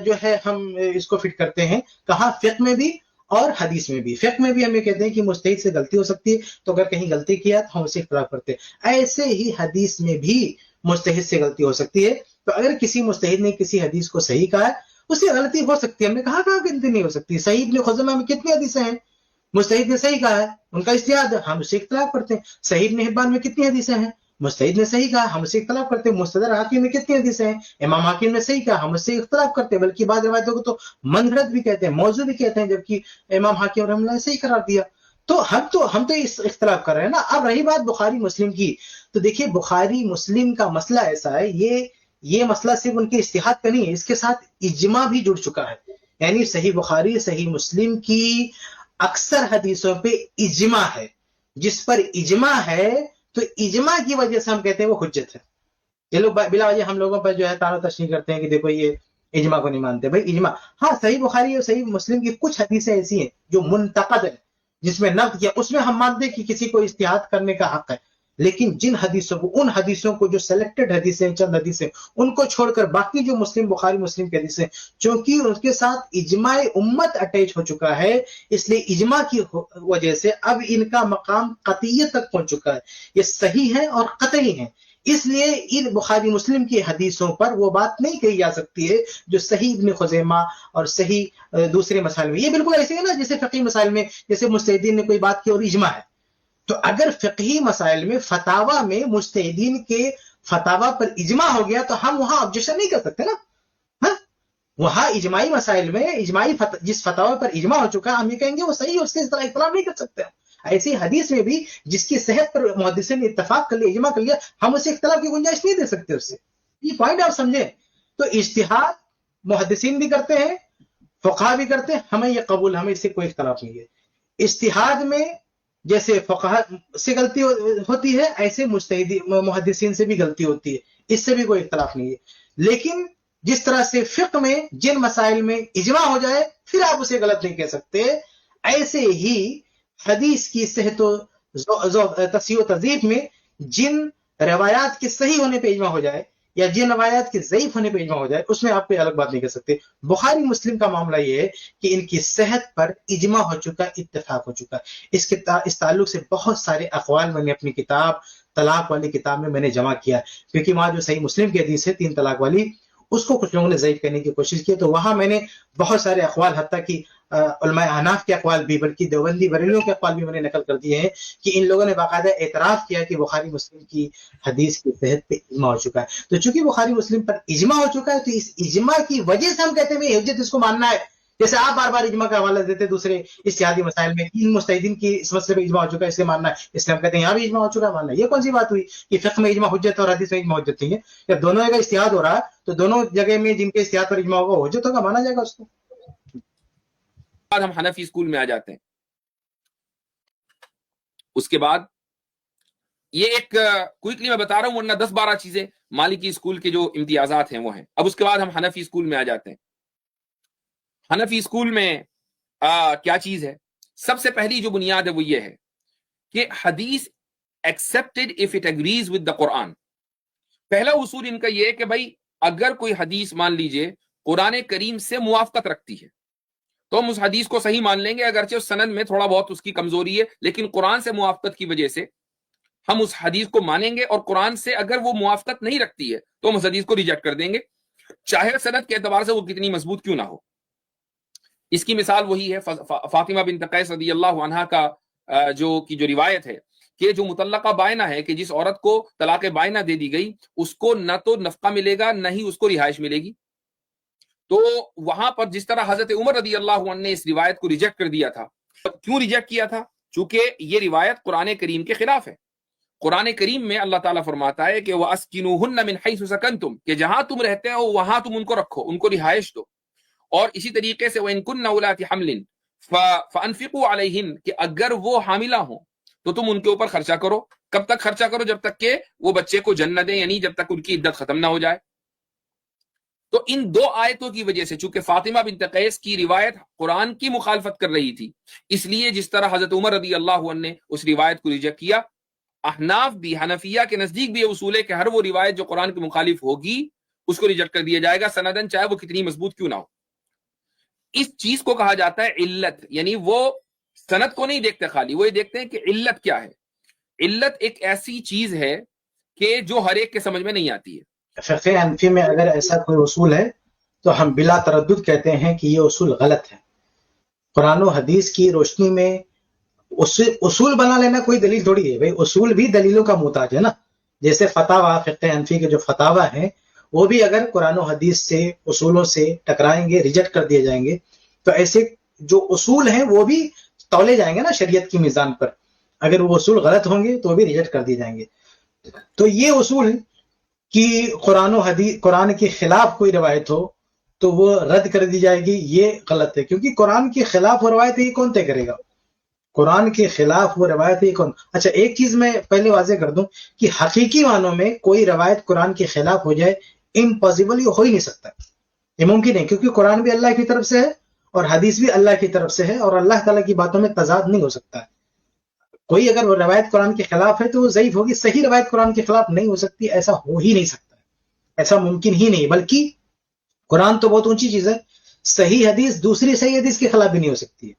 جو ہے ہم اس کو فٹ کرتے ہیں، کہاں؟ فقہ میں بھی اور حدیث میں بھی. فقہ میں بھی ہمیں کہتے ہیں کہ مجتہد سے غلطی ہو سکتی ہے، تو اگر کہیں غلطی کیا تو ہم اسے اختلاف کرتے ہیں. ایسے ہی حدیث میں بھی مجتہد سے غلطی ہو سکتی ہے، تو اگر کسی مجتہد نے کسی حدیث کو صحیح کہا ہے، اس سے غلطی ہو سکتی ہے. ہم نے کہا غلطی نہیں ہو سکتی. صحیح ابن خزیمہ میں کتنی حدیثیں ہیں؟ مجتہد نے صحیح کہا ہے، ان کا اجتہاد ہے، ہم اسے اختلاف کرتے ہیں. صحیح ابن حبان میں کتنی حدیثیں ہیں؟ مجتہد نے صحیح کہا، ہم اسے اختلاف کرتے ہیں. مستدرک حاکم میں کتنی حدیثیں ہیں؟ امام حاکم نے صحیح کہا، ہم اس سے اختلاف کرتے ہیں. بلکہ بعض روایتوں کو تو منگڑت بھی کہتے ہیں، موضوع بھی کہتے ہیں، جبکہ امام حاکم رحمہ اللہ نے صحیح قرار دیا. تو ہم تو اس اختلاف کر رہے ہیں نا. اب رہی بات بخاری مسلم کی، تو دیکھیے بخاری مسلم کا مسئلہ ایسا ہے، یہ مسئلہ صرف ان کے اجتہاد کا نہیں ہے، اس کے ساتھ اجماع بھی جڑ چکا ہے. یعنی صحیح بخاری صحیح مسلم کی اکثر حدیثوں پہ اجماع ہے. جس پر اجماع ہے تو اجماع کی وجہ سے ہم کہتے ہیں وہ حجت ہے. یہ لوگ بلا وجہ ہم لوگوں پر جو ہے تارو تشریح کرتے ہیں کہ دیکھو یہ اجماع کو نہیں مانتے. بھائی اجماع، ہاں صحیح بخاری اور صحیح مسلم کی کچھ حدیثیں ایسی ہیں جو منتقد ہیں، جس میں نقد کیا، اس میں ہم مانتے ہیں کہ کسی کو اجتہاد کرنے کا حق ہے. لیکن جن حدیثوں کو، ان حدیثوں کو جو سلیکٹڈ حدیثیں، چند حدیثیں، ان کو چھوڑ کر باقی جو مسلم بخاری مسلم کی حدیثیں، چونکہ ان کے ساتھ اجماع امت اٹیچ ہو چکا ہے، اس لیے اجماع کی وجہ سے اب ان کا مقام قطعیت تک پہنچ چکا ہے. یہ صحیح ہے اور قطعی ہیں. اس لیے ان بخاری مسلم کی حدیثوں پر وہ بات نہیں کہی جا سکتی ہے جو صحیح ابن خزیمہ اور صحیح دوسرے مسائل میں. یہ بالکل ایسے ہے نا جیسے فقہی مسائل میں، جیسے مجتہدین نے کوئی بات کی اور اجماع ہے، تو اگر فقہی مسائل میں فتاوا میں مجتہدین کے فتاوا پر اجماع ہو گیا تو ہم وہاں آبجیکشن نہیں کر سکتے نا. ہاں وہاں اجماعی مسائل میں جس فتاوا پر اجماع ہو چکا ہے، ہم یہ کہیں گے وہ صحیح ہے، اس سے اس طرح اختلاف نہیں کر سکتے. ایسی حدیث میں بھی جس کی صحت پر محدثین نے اتفاق کر لیا، اجماع کر لیا، ہم اسے اختلاف کی گنجائش نہیں دے سکتے اس سے. یہ پوائنٹ آپ سمجھیں. تو اجتہاد محدثین بھی کرتے ہیں، فقہا بھی کرتے ہیں، ہمیں یہ قبول، ہمیں اس سے کوئی اختلاف نہیں ہے. اجتہاد میں جیسے فقہا سے غلطی ہوتی ہے، ایسے محدثین سے بھی غلطی ہوتی ہے، اس سے بھی کوئی اختلاف نہیں ہے. لیکن جس طرح سے فقہ میں جن مسائل میں اجماع ہو جائے پھر آپ اسے غلط نہیں کہہ سکتے، ایسے ہی حدیث کی صحت و تصحیح و تضعیف میں جن روایات کے صحیح ہونے پہ اجماع ہو جائے یا جن روایات کے ضعیف ہونے پہ اجماع ہو جائے، اس میں آپ کوئی الگ بات نہیں کر سکتے. بخاری مسلم کا معاملہ یہ ہے کہ ان کی صحت پر اجماع ہو چکا، اتفاق ہو چکا. اس تعلق سے بہت سارے اقوال میں نے اپنی کتاب طلاق والی کتاب میں نے جمع کیا، کیونکہ وہاں جو صحیح مسلم کی حدیث ہے 3 طلاق والی، اس کو کچھ لوگوں نے ضعیف کرنے کی کوشش کی، تو وہاں میں نے بہت سارے اقوال، حتیٰ کہ علماء احناف کے اقوال بھی، بلکہ دیوبندی بریلویوں کے اقوال بھی میں نے نقل کر دیے ہیں کہ ان لوگوں نے باقاعدہ اعتراف کیا کہ بخاری مسلم کی حدیث کی صحت پہ اجماع ہو چکا ہے. تو چونکہ بخاری مسلم پر اجماع ہو چکا ہے تو اس اجماع کی وجہ سے ہم کہتے ہیں حجت اس کو ماننا ہے. جیسے آپ بار بار اجماع کا حوالہ دیتے دوسرے اجتہادی مسائل میں، ان مجتہدین کی اس مسئلے پہ اجماع ہو چکا ہے اس لیے ماننا ہے، اس لیے ہم کہتے ہیں یہاں بھی اجماع ہو چکا ہے ماننا ہے. یہ کون سی بات ہوئی کہ فقہ میں اجماع حجت اور حدیث میں اجماع حجت نہیں ہے؟ جب دونوں جگہ اجتہاد ہو رہا ہے تو دونوں جگہ میں جن کے اجتہاد پر اجماع ہوگا حجت ہوگا، مانا جائے گا اس کو. ہم حنفی اسکول میں آ جاتے ہیں. اس کے بعد یہ ایک کوئکلی میں بتا رہا ہوں، ورنہ 10-12 چیزیں مالکی اسکول کے جو امتیازات ہیں وہ ہیں. اب اس کے بعد ہم حنفی اسکول میں آ جاتے ہیں. حنفی اسکول میں کیا چیز ہے؟ سب سے پہلی جو بنیاد ہے وہ یہ ہے کہ حدیث accepted if it agrees with the قرآن. پہلا اصول ان کا یہ ہے کہ بھائی اگر کوئی حدیث مان لیجئے قرآن کریم سے موافقت رکھتی ہے تو ہم اس حدیث کو صحیح مان لیں گے، اگرچہ اس سند میں تھوڑا بہت اس کی کمزوری ہے، لیکن قرآن سے موافقت کی وجہ سے ہم اس حدیث کو مانیں گے. اور قرآن سے اگر وہ موافقت نہیں رکھتی ہے تو ہم اس حدیث کو ریجیکٹ کر دیں گے، چاہے سند کے اعتبار سے وہ کتنی مضبوط کیوں نہ ہو. اس کی مثال وہی ہے فاطمہ بنت قیس رضی اللہ عنہا کا جو روایت ہے کہ جو مطلقہ بائنہ ہے، کہ جس عورت کو طلاق بائنہ دے دی گئی اس کو نہ تو نفقہ ملے گا نہ ہی اس کو رہائش ملے گی. تو وہاں پر جس طرح حضرت عمر رضی اللہ عنہ نے اس روایت کو ریجیکٹ کر دیا تھا. کیوں ریجیکٹ کیا تھا؟ چونکہ یہ روایت قرآن کریم کے خلاف ہے. قرآن کریم میں اللہ تعالیٰ فرماتا ہے کہ وَأَسْكِنُوهُنَّ مِنْ حَيْثُ سَكَنْتُمْ، کہ جہاں تم رہتے ہو وہاں تم ان کو رکھو، ان کو رہائش دو. اور اسی طریقے سے وَإِن كُنَّ أُولَاتِ حَمْلٍ فَأَنفِقُوا عَلَيْهِنَّ، کہ اگر وہ حاملہ ہوں تو تم ان کے اوپر خرچہ کرو. کب تک خرچہ کرو؟ جب تک کہ وہ بچے کو جنم نہ دیں، یعنی جب تک ان کی عدت ختم نہ ہو جائے. تو ان دو آیتوں کی وجہ سے چونکہ فاطمہ بنت قیس کی روایت قرآن کی مخالفت کر رہی تھی، اس لیے جس طرح حضرت عمر رضی اللہ عنہ نے اس روایت کو ریجیکٹ کیا، احناف بھی، حنفیہ کے نزدیک بھی یہ اصول ہے کہ ہر وہ روایت جو قرآن کے مخالف ہوگی اس کو ریجیکٹ کر دیا جائے گا، سندن چاہے وہ کتنی مضبوط کیوں نہ ہو. اس چیز کو کہا جاتا ہے علت، یعنی وہ سند کو نہیں دیکھتے خالی، وہ یہ دیکھتے ہیں کہ علت کیا ہے. علت ایک ایسی چیز ہے کہ جو ہر ایک کے سمجھ میں نہیں آتی ہے. فقہ حنفی میں اگر ایسا کوئی اصول ہے تو ہم بلا تردد کہتے ہیں کہ یہ اصول غلط ہے. قرآن و حدیث کی روشنی میں اصول بنا لینا کوئی دلیل تھوڑی ہے بھائی، اصول بھی دلیلوں کا محتاج ہے نا. جیسے فتاوا، فقہ حنفی کے جو فتاوا ہیں وہ بھی اگر قرآن و حدیث سے، اصولوں سے ٹکرائیں گے، ریجیکٹ کر دیے جائیں گے، تو ایسے جو اصول ہیں وہ بھی تولے جائیں گے نا شریعت کی میزان پر. اگر وہ اصول غلط ہوں گے تو بھی ریجیکٹ کر دیے جائیں گے. تو یہ اصول کہ قرآن و حدیث، قرآن کے خلاف کوئی روایت ہو تو وہ رد کر دی جائے گی، یہ غلط ہے. کیونکہ قرآن کے خلاف وہ روایت یہ کون طے کرے گا؟ قرآن کے خلاف وہ روایت یہ کون؟ اچھا ایک چیز میں پہلے واضح کر دوں کہ حقیقی معنوں میں کوئی روایت قرآن کے خلاف ہو جائے امپاسبل، یہ ہو ہی نہیں سکتا، یہ ممکن ہے. کیونکہ قرآن بھی اللہ کی طرف سے ہے اور حدیث بھی اللہ کی طرف سے ہے، اور اللہ تعالیٰ کی باتوں میں تضاد نہیں ہو سکتا ہے. کوئی اگر وہ روایت قرآن کے خلاف ہے تو وہ ضعیف ہوگی. صحیح روایت قرآن کے خلاف نہیں ہو سکتی، ایسا ہو ہی نہیں سکتا، ایسا ممکن ہی نہیں. بلکہ قرآن تو بہت اونچی چیز ہے، صحیح حدیث دوسری صحیح حدیث کے خلاف بھی نہیں ہو سکتی ہے.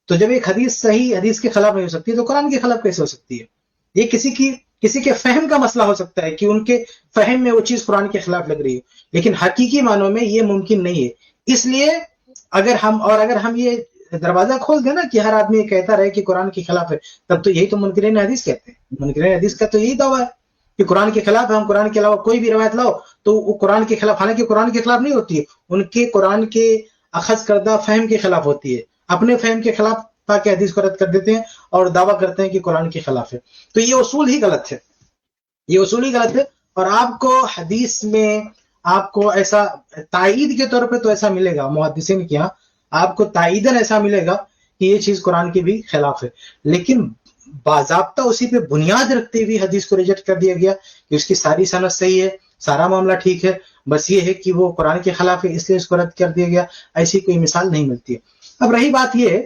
تو جب ایک حدیث صحیح حدیث کے خلاف نہیں ہو سکتی تو قرآن کے خلاف کیسے ہو سکتی ہے؟ یہ کسی کے فہم کا مسئلہ ہو سکتا ہے کہ ان کے فہم میں وہ چیز قرآن کے خلاف لگ رہی ہے، لیکن حقیقی معنوں میں یہ ممکن نہیں ہے. اس لیے اگر ہم یہ دروازہ کھول دیں نا کہ ہر آدمی یہ کہتا رہے کہ قرآن کے خلاف ہے، تب تو یہی تو منکرین حدیث کہتے ہیں. منکرین حدیث کا تو یہی دعویٰ ہے کہ قرآن کے خلاف ہے، ہم قرآن کے علاوہ کوئی بھی روایت لاؤ تو وہ قرآن کے خلاف، حالانکہ قرآن کے خلاف نہیں ہوتی ہے، ان کے قرآن کے اخذ کردہ فہم کے خلاف ہوتی ہے. اپنے فہم کے خلاف تاکہ حدیث کو رد کر دیتے ہیں اور دعویٰ کرتے ہیں کہ قرآن کے خلاف ہے. تو یہ اصول ہی غلط ہے، یہ اصول ہی غلط ہے. اور آپ کو حدیث میں آپ کو ایسا تائید کے طور پہ تو ایسا ملے گا محدثین کے یہاں، آپ کو تائیدن ایسا ملے گا کہ یہ چیز قرآن کے بھی خلاف ہے، لیکن باضابطہ اسی پہ بنیاد رکھتے ہوئے حدیث کو ریجیکٹ کر دیا گیا کہ اس کی ساری سند صحیح ہے، سارا معاملہ ٹھیک ہے، بس یہ ہے کہ وہ قرآن کے خلاف ہے اس لیے اس کو رد کر دیا گیا. ایسی کوئی مثال نہیں ملتی ہے. اب رہی بات یہ ہے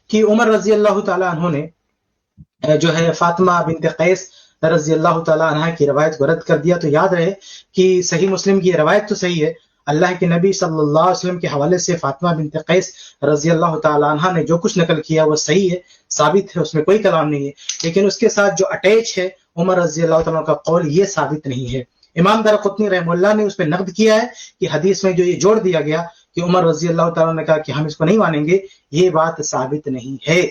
کہ عمر رضی اللہ تعالیٰ عنہ نے جو ہے فاطمہ بنت قیس رضی اللہ تعالیٰ عنہ کی روایت کو رد کر دیا. تو یاد رہے کہ صحیح مسلم کی روایت تو صحیح ہے، اللہ کے نبی صلی اللہ علیہ وسلم کے حوالے سے فاطمہ بنت قیس رضی اللہ تعالیٰ عنہ نے جو کچھ نقل کیا وہ صحیح ہے، ثابت ہے، اس میں کوئی کلام نہیں ہے. لیکن اس کے ساتھ جو اٹیچ ہے عمر رضی اللہ تعالیٰ کا قول، یہ ثابت نہیں ہے. امام دارقطنی رحمہ اللہ نے اس پہ نقد کیا ہے کہ حدیث میں جو یہ جوڑ دیا گیا کہ عمر رضی اللہ تعالیٰ نے کہا کہ ہم اس کو نہیں مانیں گے، یہ بات ثابت نہیں ہے.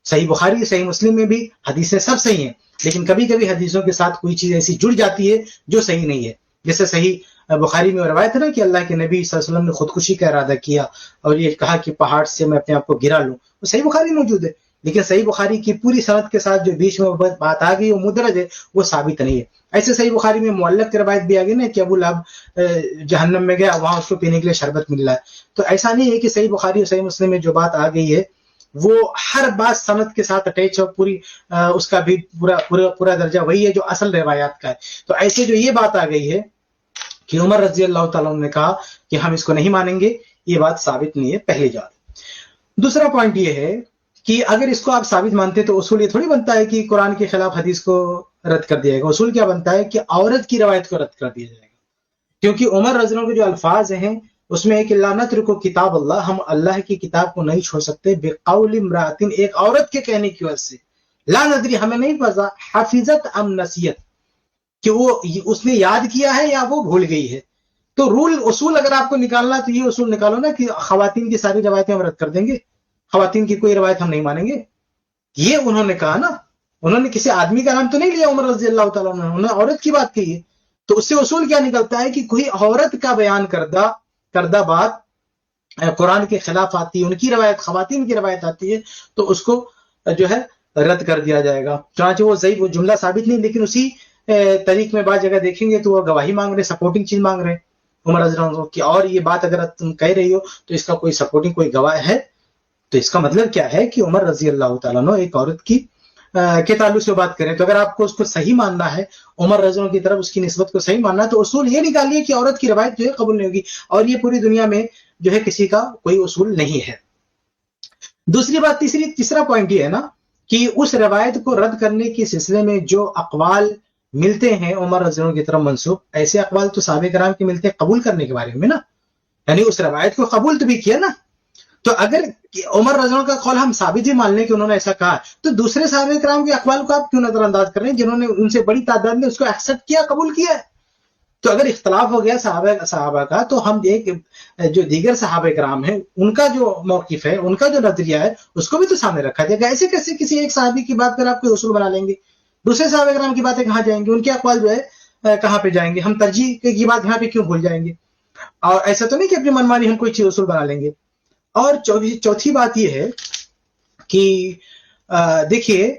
صحیح بخاری، صحیح مسلم میں بھی حدیثیں سب صحیح ہیں، لیکن کبھی کبھی حدیثوں کے ساتھ کوئی چیز ایسی جڑ جاتی ہے جو صحیح نہیں ہے. جیسے صحیح بخاری میں روایت ہے نا کہ اللہ کے نبی صلی اللہ علیہ وسلم نے خودکشی کا ارادہ کیا اور یہ کہا کہ پہاڑ سے میں اپنے آپ کو گرا لوں، وہ صحیح بخاری موجود ہے. لیکن صحیح بخاری کی پوری سند کے ساتھ جو بیچ میں بات آ گئی وہ مدرج ہے، وہ ثابت نہیں ہے. ایسے صحیح بخاری میں معلق کی روایت بھی آ گئی نا کہ ابو لہب جہنم میں گیا، وہاں اس کو پینے کے لیے شربت مل رہا ہے. تو ایسا نہیں ہے کہ صحیح بخاری اور صحیح مسلم میں جو بات آ گئی ہے وہ ہر بات سند کے ساتھ اٹیچ ہے، پوری اس کا بھی پورا درجہ وہی ہے جو اصل روایات کا ہے. تو ایسے جو یہ بات آ گئی ہے کہ عمر رضی اللہ تعالیٰ نے کہا کہ ہم اس کو نہیں مانیں گے، یہ بات ثابت نہیں ہے. پہلی بات. دوسرا پوائنٹ یہ ہے کہ اگر اس کو آپ ثابت مانتے تو اصول یہ تھوڑی بنتا ہے کہ قرآن کے خلاف حدیث کو رد کر دیا جائے گا. اصول کیا بنتا ہے کہ عورت کی روایت کو رد کر دیا جائے گا. کیونکہ عمر رضی اللہ عنہ کے جو الفاظ ہیں اس میں ایک لا نترک کتاب اللہ، ہم اللہ کی کتاب کو نہیں چھوڑ سکتے، بقول امرأۃ، ایک عورت کے کہنے کی وجہ سے، لا ندری، ہمیں نہیں پتا، حفظت ام نسیت، کہ وہ اس نے یاد کیا ہے یا وہ بھول گئی ہے. تو اصول اگر آپ کو نکالنا تو یہ اصول نکالو نا کہ خواتین کی ساری روایتیں ہم رد کر دیں گے، خواتین کی کوئی روایت ہم نہیں مانیں گے. یہ انہوں نے کہا نا، انہوں نے کسی آدمی کا نام تو نہیں لیا عمر رضی اللہ تعالیٰ عنہ، انہوں نے عورت کی بات کہی ہے. تو اس سے اصول کیا نکلتا ہے کہ کوئی عورت کا بیان کردہ بات قرآن کے خلاف آتی ہے، ان کی روایت، خواتین کی روایت آتی ہے، تو اس کو جو ہے رد کر دیا جائے گا. چنانچہ وہ ضعیف وہ جملہ ثابت نہیں, لیکن اسی طریق میں بعض جگہ دیکھیں گے تو وہ گواہی مانگ رہے, سپورٹنگ چیز مانگ رہے ہیں عمر رضی اللہ عنہ کی, اور یہ بات اگر تم کہہ رہی ہو تو اس کا کوئی سپورٹنگ کوئی گواہ ہے, تو اس کا مطلب کیا ہے کہ عمر رضی اللہ تعالیٰ عنہ ایک عورت کی کے تعلق سے بات کریں. تو اگر آپ کو اس کو صحیح ماننا ہے, عمر رضی اللہ عنہ کی طرف اس کی نسبت کو صحیح ماننا ہے, تو اصول یہ نکالیے کہ عورت کی روایت جو ہے قبول نہیں ہوگی, اور یہ پوری دنیا میں جو ہے کسی کا کوئی اصول نہیں ہے. دوسری بات, تیسرا پوائنٹ یہ ہے نا کہ اس روایت کو رد کرنے کے سلسلے میں جو اقوال ملتے ہیں عمر رضی اللہ عنہ کی طرف منسوب, ایسے اقوال تو صحابہ کرام کے ملتے ہیں قبول کرنے کے بارے میں نا, یعنی اس روایت کو قبول تو بھی کیا نا. تو اگر عمر رضی اللہ عنہ کا قول ہم ثابت ہی مان لیں کہ انہوں نے ایسا کہا, تو دوسرے صحابہ کرام کے اقوال کو آپ کیوں نظر انداز کر رہے ہیں جنہوں نے ان سے بڑی تعداد میں اس کو ایکسپٹ کیا, قبول کیا ہے. تو اگر اختلاف ہو گیا صحابہ کا, تو ہم ایک جو دیگر صحابہ کرام ہیں ان کا جو موقف ہے, ان کا جو نظریہ ہے, اس کو بھی تو سامنے رکھا جائے گا. ایسے کیسے کسی ایک صحابی کی بات پر آپ کوئی اصول بنا لیں گے, دوسرے صحابہ کرام کی باتیں کہاں جائیں گی, ان کے اقوال جو ہے کہاں پہ جائیں گے, ہم ترجیح کی بات یہاں پہ کیوں بھول جائیں گے. اور ایسا تو نہیں کہ اپنی منمانی ہم کوئی چیز اصول بنا لیں گے. اور چوتھی بات یہ ہے کہ دیکھیے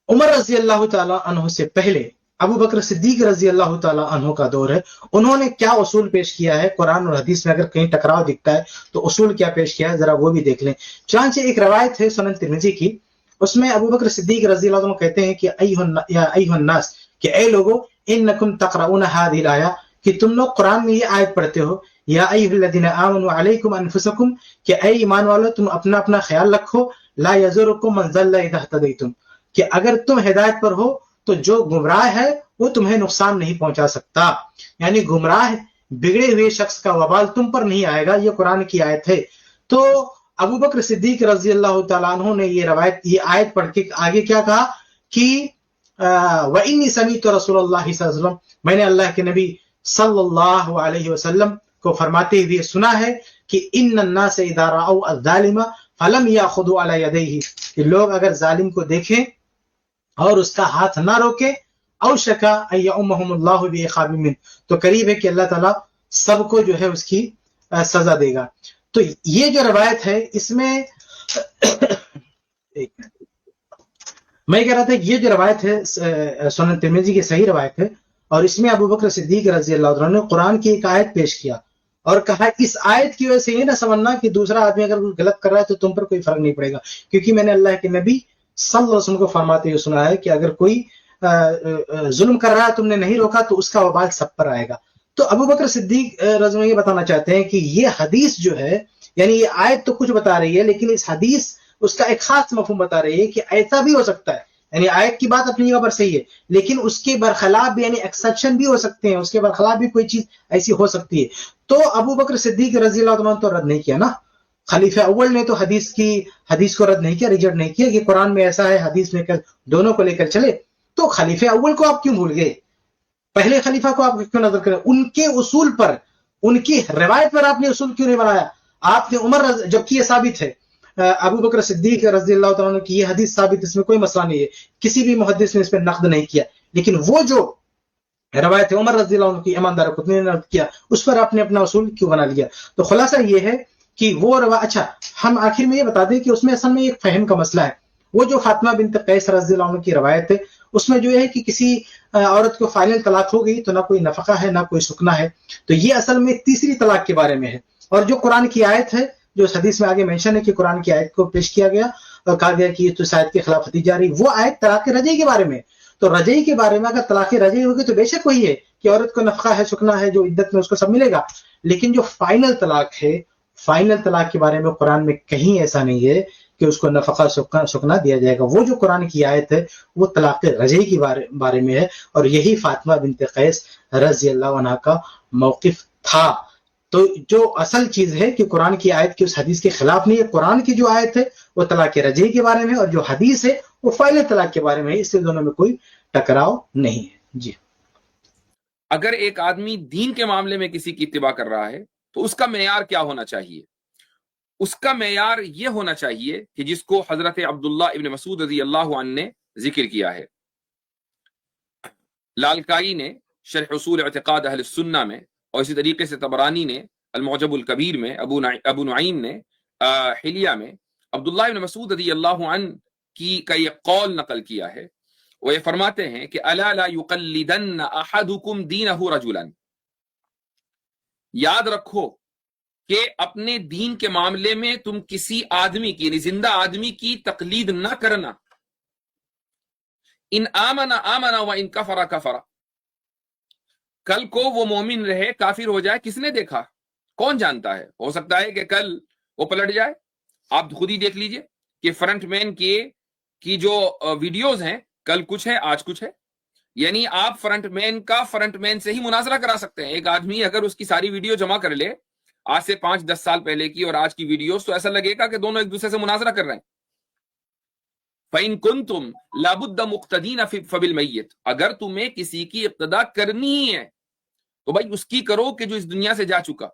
عمر رضی اللہ تعالی عنہ سے پہلے ابو بکر صدیق رضی اللہ تعالی عنہ کا دور ہے, انہوں نے کیا اصول پیش کیا ہے قرآن اور حدیث میں. اگر کہیں ٹکراؤ دکھتا ہے تو اصول کیا پیش کیا ہے ذرا وہ بھی دیکھ لیں. چنانچہ ایک روایت ہے سنن ترمذی کی, اس میں ابو بکر صدیق رضی اللہ عنہ کہتے ہیں کہ ایھا الناس, کہ اے لوگو, انکم تقرؤون هذه الآیہ, کہ تم لوگ قرآن میں یہ آیت پڑھتے ہو, یا ایھا الذین آمنوا علیکم انفسکم, کہ اے ایمان والو تم اپنا اپنا خیال رکھو, لا یضرکم من ضل اذا اہتدیتم, کہ اگر تم ہدایت پر ہو تو جو گمراہ ہے وہ تمہیں نقصان نہیں پہنچا سکتا. یعنی گمراہ بگڑے ہوئے شخص کا وبال تم پر نہیں آئے گا, یہ قرآن کی آیت ہے. تو ابو بکر صدیق رضی اللہ تعالیٰ عنہ نے یہ آیت پڑھ کے آگے کیا کہا کہ وَإِنِّي سَمِعْتُ رَسُولَ اللَّهِ صلی اللہ علیہ وسلم, میں نے اللہ کے نبی صلی اللہ علیہ وسلم کو فرماتے ہوئے سنا ہے کہ ان الناس اذا رأوا الظالم فلم یاخذوا علی یدیہ, کہ لوگ اگر ظالم کو دیکھیں اور اس کا ہاتھ نہ روکے, اوشکا ان یعمہم اللہ بعقاب منہ, تو قریب ہے کہ اللہ تعالیٰ سب کو جو ہے اس کی سزا دے گا. تو یہ جو روایت ہے اس میں میں کہہ رہا تھا یہ جو روایت ہے سنن ترمذی کی صحیح روایت ہے, اور اس میں ابو بکر صدیق رضی اللہ عنہ نے قرآن کی ایک آیت پیش کیا اور کہا اس آیت کی وجہ سے یہ نہ سمجھنا کہ دوسرا آدمی اگر غلط کر رہا ہے تو تم پر کوئی فرق نہیں پڑے گا, کیونکہ میں نے اللہ کے نبی صلی اللہ علیہ وسلم کو فرماتے ہوئے سنا ہے کہ اگر کوئی ظلم کر رہا ہے تم نے نہیں روکا تو اس کا وبال سب پر آئے گا. تو ابو بکر صدیق رضی اللہ عنہ یہ بتانا چاہتے ہیں کہ یہ حدیث جو ہے, یعنی یہ آیت تو کچھ بتا رہی ہے, لیکن اس حدیث اس کا ایک خاص مفہوم بتا رہی ہے کہ ایسا بھی ہو سکتا ہے. یعنی آیت کی بات اپنی جگہ پر صحیح ہے, لیکن اس کے برخلاف بھی, یعنی ایکسیپشن بھی ہو سکتے ہیں, اس کے برخلاف بھی کوئی چیز ایسی ہو سکتی ہے. تو ابو بکر صدیق رضی اللہ عنہ تو رد نہیں کیا نا, خلیفہ اول نے تو حدیث کو رد نہیں کیا, ریجیکٹ نہیں کیا کہ قرآن میں ایسا ہے حدیث میں دونوں کو لے کر چلے. تو خلیفہ اول کو آپ کیوں بھول گئے, پہلے خلیفہ کو آپ کیوں نظر کریں, ان کے اصول پر, ان کی روایت پر آپ نے اصول کیوں نہیں بنایا. آپ نے عمر جبکہ یہ ثابت ہے ابو بکر صدیق رضی اللہ تعالیٰ عنہ کی یہ حدیث ثابت, اس میں کوئی مسئلہ نہیں ہے, کسی بھی محدث نے اس پہ نقد نہیں کیا, لیکن وہ جو روایت عمر رضی اللہ عنہ کی امام دارقطنی نے نقد کیا اس پر آپ نے اپنا اصول کیوں بنا لیا. تو خلاصہ یہ ہے کہ وہ اچھا ہم آخر میں یہ بتا دیں کہ اس میں اصل میں ایک فہم کا مسئلہ ہے. وہ جو فاطمہ بنت قیس رضی اللہ عنہ کی روایت ہے اس میں جو ہے کہ کسی عورت کو فائنل طلاق ہو گئی تو نہ کوئی نفقہ ہے نہ کوئی سکنا ہے, تو یہ اصل میں تیسری طلاق کے بارے میں ہے. اور جو قرآن کی آیت ہے جو اس حدیث میں آگے مینشن ہے کہ قرآن کی آیت کو پیش کیا گیا اور کہا گیا کہ یہ تو اس آیت کے خلاف حدیث جاری, وہ آیت طلاق رجعی کے بارے میں. تو رجعی کے بارے میں اگر طلاق رجعی ہوگی تو بے شک وہی ہے کہ عورت کو نفقہ ہے سکنا ہے جو عدت میں اس کو سب ملے گا, لیکن جو فائنل طلاق ہے, فائنل طلاق کے بارے میں قرآن میں کہیں ایسا نہیں ہے کہ اس کو نفقہ سکنا دیا جائے گا. وہ جو قرآن کی آیت ہے وہ طلاق رجعی کے بارے میں ہے, اور یہی فاطمہ بنت قیس رضی اللہ عنہ کا موقف تھا. تو جو اصل چیز ہے کہ قرآن کی آیت کی اس حدیث کے خلاف نہیں ہے, قرآن کی جو آیت ہے وہ طلاق رجعی کے بارے میں, اور جو حدیث ہے وہ فائنل طلاق کے بارے میں ہے, اس سے دونوں میں کوئی ٹکراؤ نہیں ہے. جی, اگر ایک آدمی دین کے معاملے میں کسی کی اتباع کر رہا ہے تو اس کا معیار کیا ہونا چاہیے؟ اس کا معیار یہ ہونا چاہیے کہ جس کو حضرت عبداللہ ابن مسعود رضی اللہ عنہ نے ذکر کیا ہے. لالکائی نے شرح اصول اعتقاد اہل السنہ میں, اور اسی طریقے سے طبرانی نے المعجم الکبیر میں, ابو نعیم نے حلیہ میں, عبداللہ ابن مسعود رضی اللہ عنہ کا یہ قول نقل کیا ہے. وہ یہ فرماتے ہیں کہ الا لا یقلدن احدکم دینہ رجلا، یاد رکھو کہ اپنے دین کے معاملے میں تم کسی آدمی کی، یعنی زندہ آدمی کی تقلید نہ کرنا. ان آمن آمن و ان کفر کفر، کل کو وہ مومن رہے کافر ہو جائے، کس نے دیکھا؟ کون جانتا ہے؟ ہو سکتا ہے کہ کل وہ پلٹ جائے. آپ خود ہی دیکھ لیجئے کہ فرنٹ مین کی جو ویڈیوز ہیں، کل کچھ ہے آج کچھ ہے. یعنی آپ فرنٹ مین سے ہی مناظرہ کرا سکتے ہیں. ایک آدمی اگر اس کی ساری ویڈیو جمع کر لے آج سے 5-10 سال پہلے کی اور آج کی ویڈیوز، تو ایسا لگے گا کہ دونوں ایک دوسرے سے مناظرہ کر رہے ہیں. فَإِن كُنتُمْ لَابُدَّ مُقْتَدِينَ فَبِالْمَيِّتِ، اگر تمہیں کسی کی اقتداء کرنی ہی ہے تو بھائی اس کی کرو کہ جو اس دنیا سے جا چکا.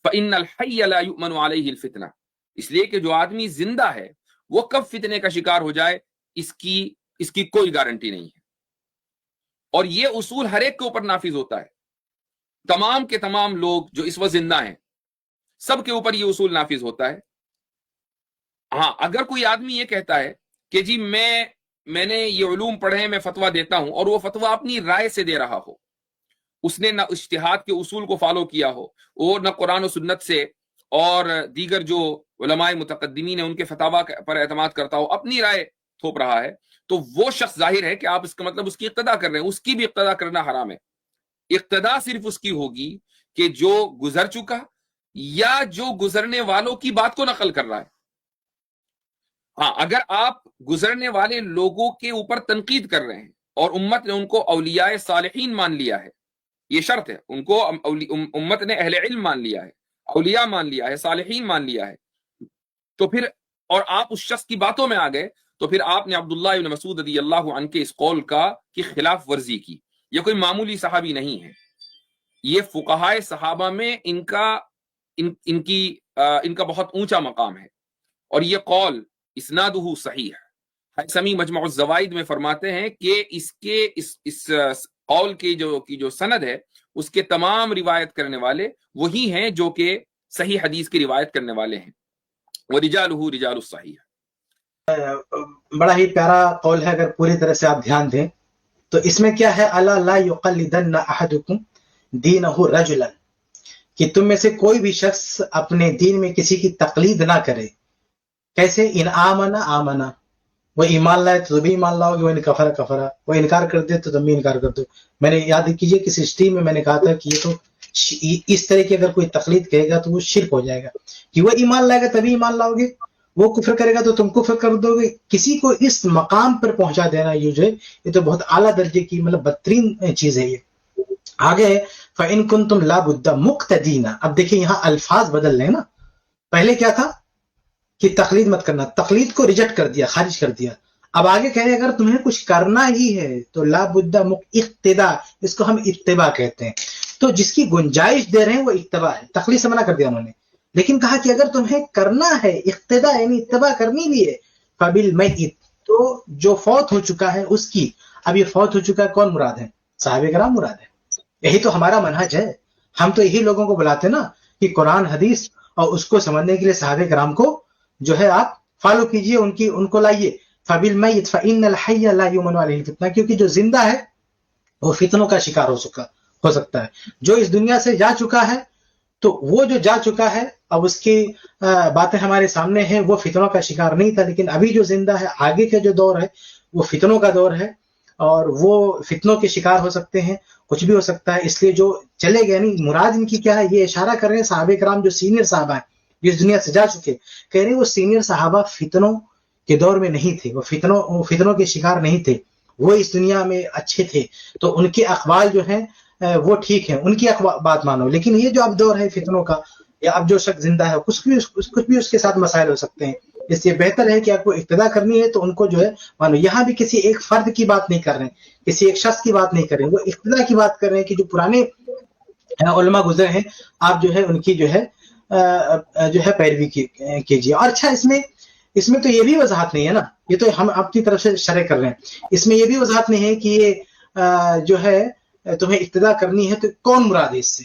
فَإِنَّ الْحَيَّ لَا يُؤْمَنُ عَلَيْهِ الْفِتْنَةِ، اس لیے کہ جو آدمی زندہ ہے وہ کب فتنے کا شکار ہو جائے اس کی کوئی گارنٹی نہیں ہے. اور یہ اصول ہر ایک کے اوپر نافذ ہوتا ہے. تمام کے تمام لوگ جو اس وقت زندہ ہیں سب کے اوپر یہ اصول نافذ ہوتا ہے. ہاں، اگر کوئی آدمی یہ کہتا ہے کہ جی میں نے یہ علوم پڑھے ہیں، میں فتویٰ دیتا ہوں، اور وہ فتویٰ اپنی رائے سے دے رہا ہو، اس نے نہ اجتہاد کے اصول کو فالو کیا ہو، وہ نہ قرآن و سنت سے اور دیگر جو علماء متقدمین ہیں ان کے فتاویٰ پر اعتماد کرتا ہو، اپنی رائے تھوپ رہا ہے، تو وہ شخص ظاہر ہے کہ آپ اس کا مطلب اس کی اقتداء کر رہے ہیں. اس کی بھی اقتداء کرنا حرام ہے. اقتداء صرف اس کی ہوگی کہ جو گزر چکا یا جو گزرنے والوں کی بات کو نقل کر رہا ہے. ہاں، اگر آپ گزرنے والے لوگوں کے اوپر تنقید کر رہے ہیں اور امت نے ان کو اولیاء صالحین مان لیا ہے، یہ شرط ہے، ان کو امت نے اہل علم مان لیا ہے، اولیاء مان لیا ہے، صالحین مان لیا ہے، تو پھر اور آپ اس شخص کی باتوں میں آ گئے تو پھر آپ نے عبداللہ ابن مسعود رضی اللہ عنہ کے اس قول کی خلاف ورزی کی. یہ کوئی معمولی صحابی نہیں ہے، یہ فقہائے صحابہ میں ان کا بہت اونچا مقام ہے. اور یہ قول اسنادہ صحیح ہے. حیثمی مجمع الزوائد میں فرماتے ہیں کہ اس قول کی جو سند ہے اس کے تمام روایت کرنے والے وہی ہیں جو کہ صحیح حدیث کی روایت کرنے والے ہیں. وَرِجَالُهُ رِجَالُ الصَّحِيحِ. بڑا ہی پیارا قول ہے. اگر پوری طرح سے آپ دھیان دیں تو اس میں کیا ہے، الا لا یقلدن احدکم دینہ رجلا، کہ تم میں سے کوئی بھی شخص اپنے دین میں کسی کی تقلید نہ کرے. کیسے؟ ان آمنا، وہ ایمان لائے تو تم بھی ایمان لاؤ گے، وہ کفرا، وہ انکار کر دے تو تم بھی انکار کر دو. میں نے یاد کیجئے کسی اسٹریم میں نے کہا تھا کہ یہ تو اس طرح کی اگر کوئی تقلید کہے گا تو وہ شرک ہو جائے گا، کہ وہ ایمان لائے گا تبھی ایمان لاؤ گے، وہ کفر کرے گا تو تم کفر کر دو گے. کسی کو اس مقام پر پہنچا دینا یہ تو بہت اعلیٰ درجے کی بدترین چیز ہے. یہ آگے فَإِن كُنتُمْ لَا بُدَّ مُقْتَدِينَ. اب دیکھیں یہاں الفاظ بدل رہے ہیں نا. پہلے کیا تھا کہ تقلید مت کرنا، تقلید کو ریجیکٹ کر دیا، خارج کر دیا. اب آگے کہہ رہے اگر تمہیں کچھ کرنا ہی ہے تو لا بد اقتداء، اس کو ہم اتباع کہتے ہیں. تو جس کی گنجائش دے رہے ہیں وہ اتباع ہے. تقلید سے منع کر دیا انہوں نے، لیکن کہا کہ اگر تمہیں کرنا ہے اقتداء یعنی اتباع کرنی بھی ہے فبالمیت، تو جو فوت ہو چکا ہے اس کی. اب یہ فوت ہو چکا ہے کون مراد ہے؟ صحابہ کرام مراد ہے. یہی تو ہمارا منہج ہے. ہم تو یہی لوگوں کو بلاتے نا کہ قرآن حدیث اور اس کو سمجھنے کے لیے صحابہ کرام کو جو ہے آپ فالو کیجئے، ان کو لائیے. فبالمیت فإن الحی لا یؤمن علیہ الفتنہ، کیونکہ جو زندہ ہے وہ فتنوں کا شکار ہو سکتا ہے. جو اس دنیا سے جا چکا ہے تو وہ جو جا چکا ہے اب اس کی باتیں ہمارے سامنے ہیں، وہ فتنوں کا شکار نہیں تھا. لیکن ابھی جو زندہ ہے، آگے کا جو دور ہے وہ فتنوں کا دور ہے، اور وہ فتنوں کے شکار ہو سکتے ہیں، کچھ بھی ہو سکتا ہے. اس لیے جو چلے گئے، یعنی مراد ان کی کیا ہے، یہ اشارہ کر رہے ہیں صحابہ کرام جو سینئر صحابہ ہیں اس دنیا سے جا چکے، کہہ رہے ہیں وہ سینئر صحابہ فتنوں کے دور میں نہیں تھے، وہ فتنوں کے شکار نہیں تھے، وہ اس دنیا میں اچھے تھے. تو ان کے اقوال جو ہیں وہ ٹھیک ہیں، ان کی بات مانو. لیکن یہ جو اب دور ہے فتنوں کا، یا اب جو شخص زندہ ہے کچھ بھی اس کے ساتھ مسائل ہو سکتے ہیں. اس لیے بہتر ہے کہ آپ کو اقتداء کرنی ہے تو ان کو جو ہے مانو. یہاں بھی کسی ایک فرد کی بات نہیں کر رہے ہیں، کسی ایک شخص کی بات نہیں کر رہے ہیں، وہ اقتداء کی بات کر رہے ہیں کہ جو پرانے علماء گزرے ہیں آپ جو ہے ان کی جو ہے پیروی کیجیے. اور اچھا اس میں تو یہ بھی وضاحت نہیں ہے نا، یہ تو ہم آپ کی طرف سے شرح کر رہے ہیں، اس میں یہ بھی وضاحت نہیں ہے کہ یہ جو ہے تمہیں اقتداء کرنی ہے تو کون مراد ہے اس سے.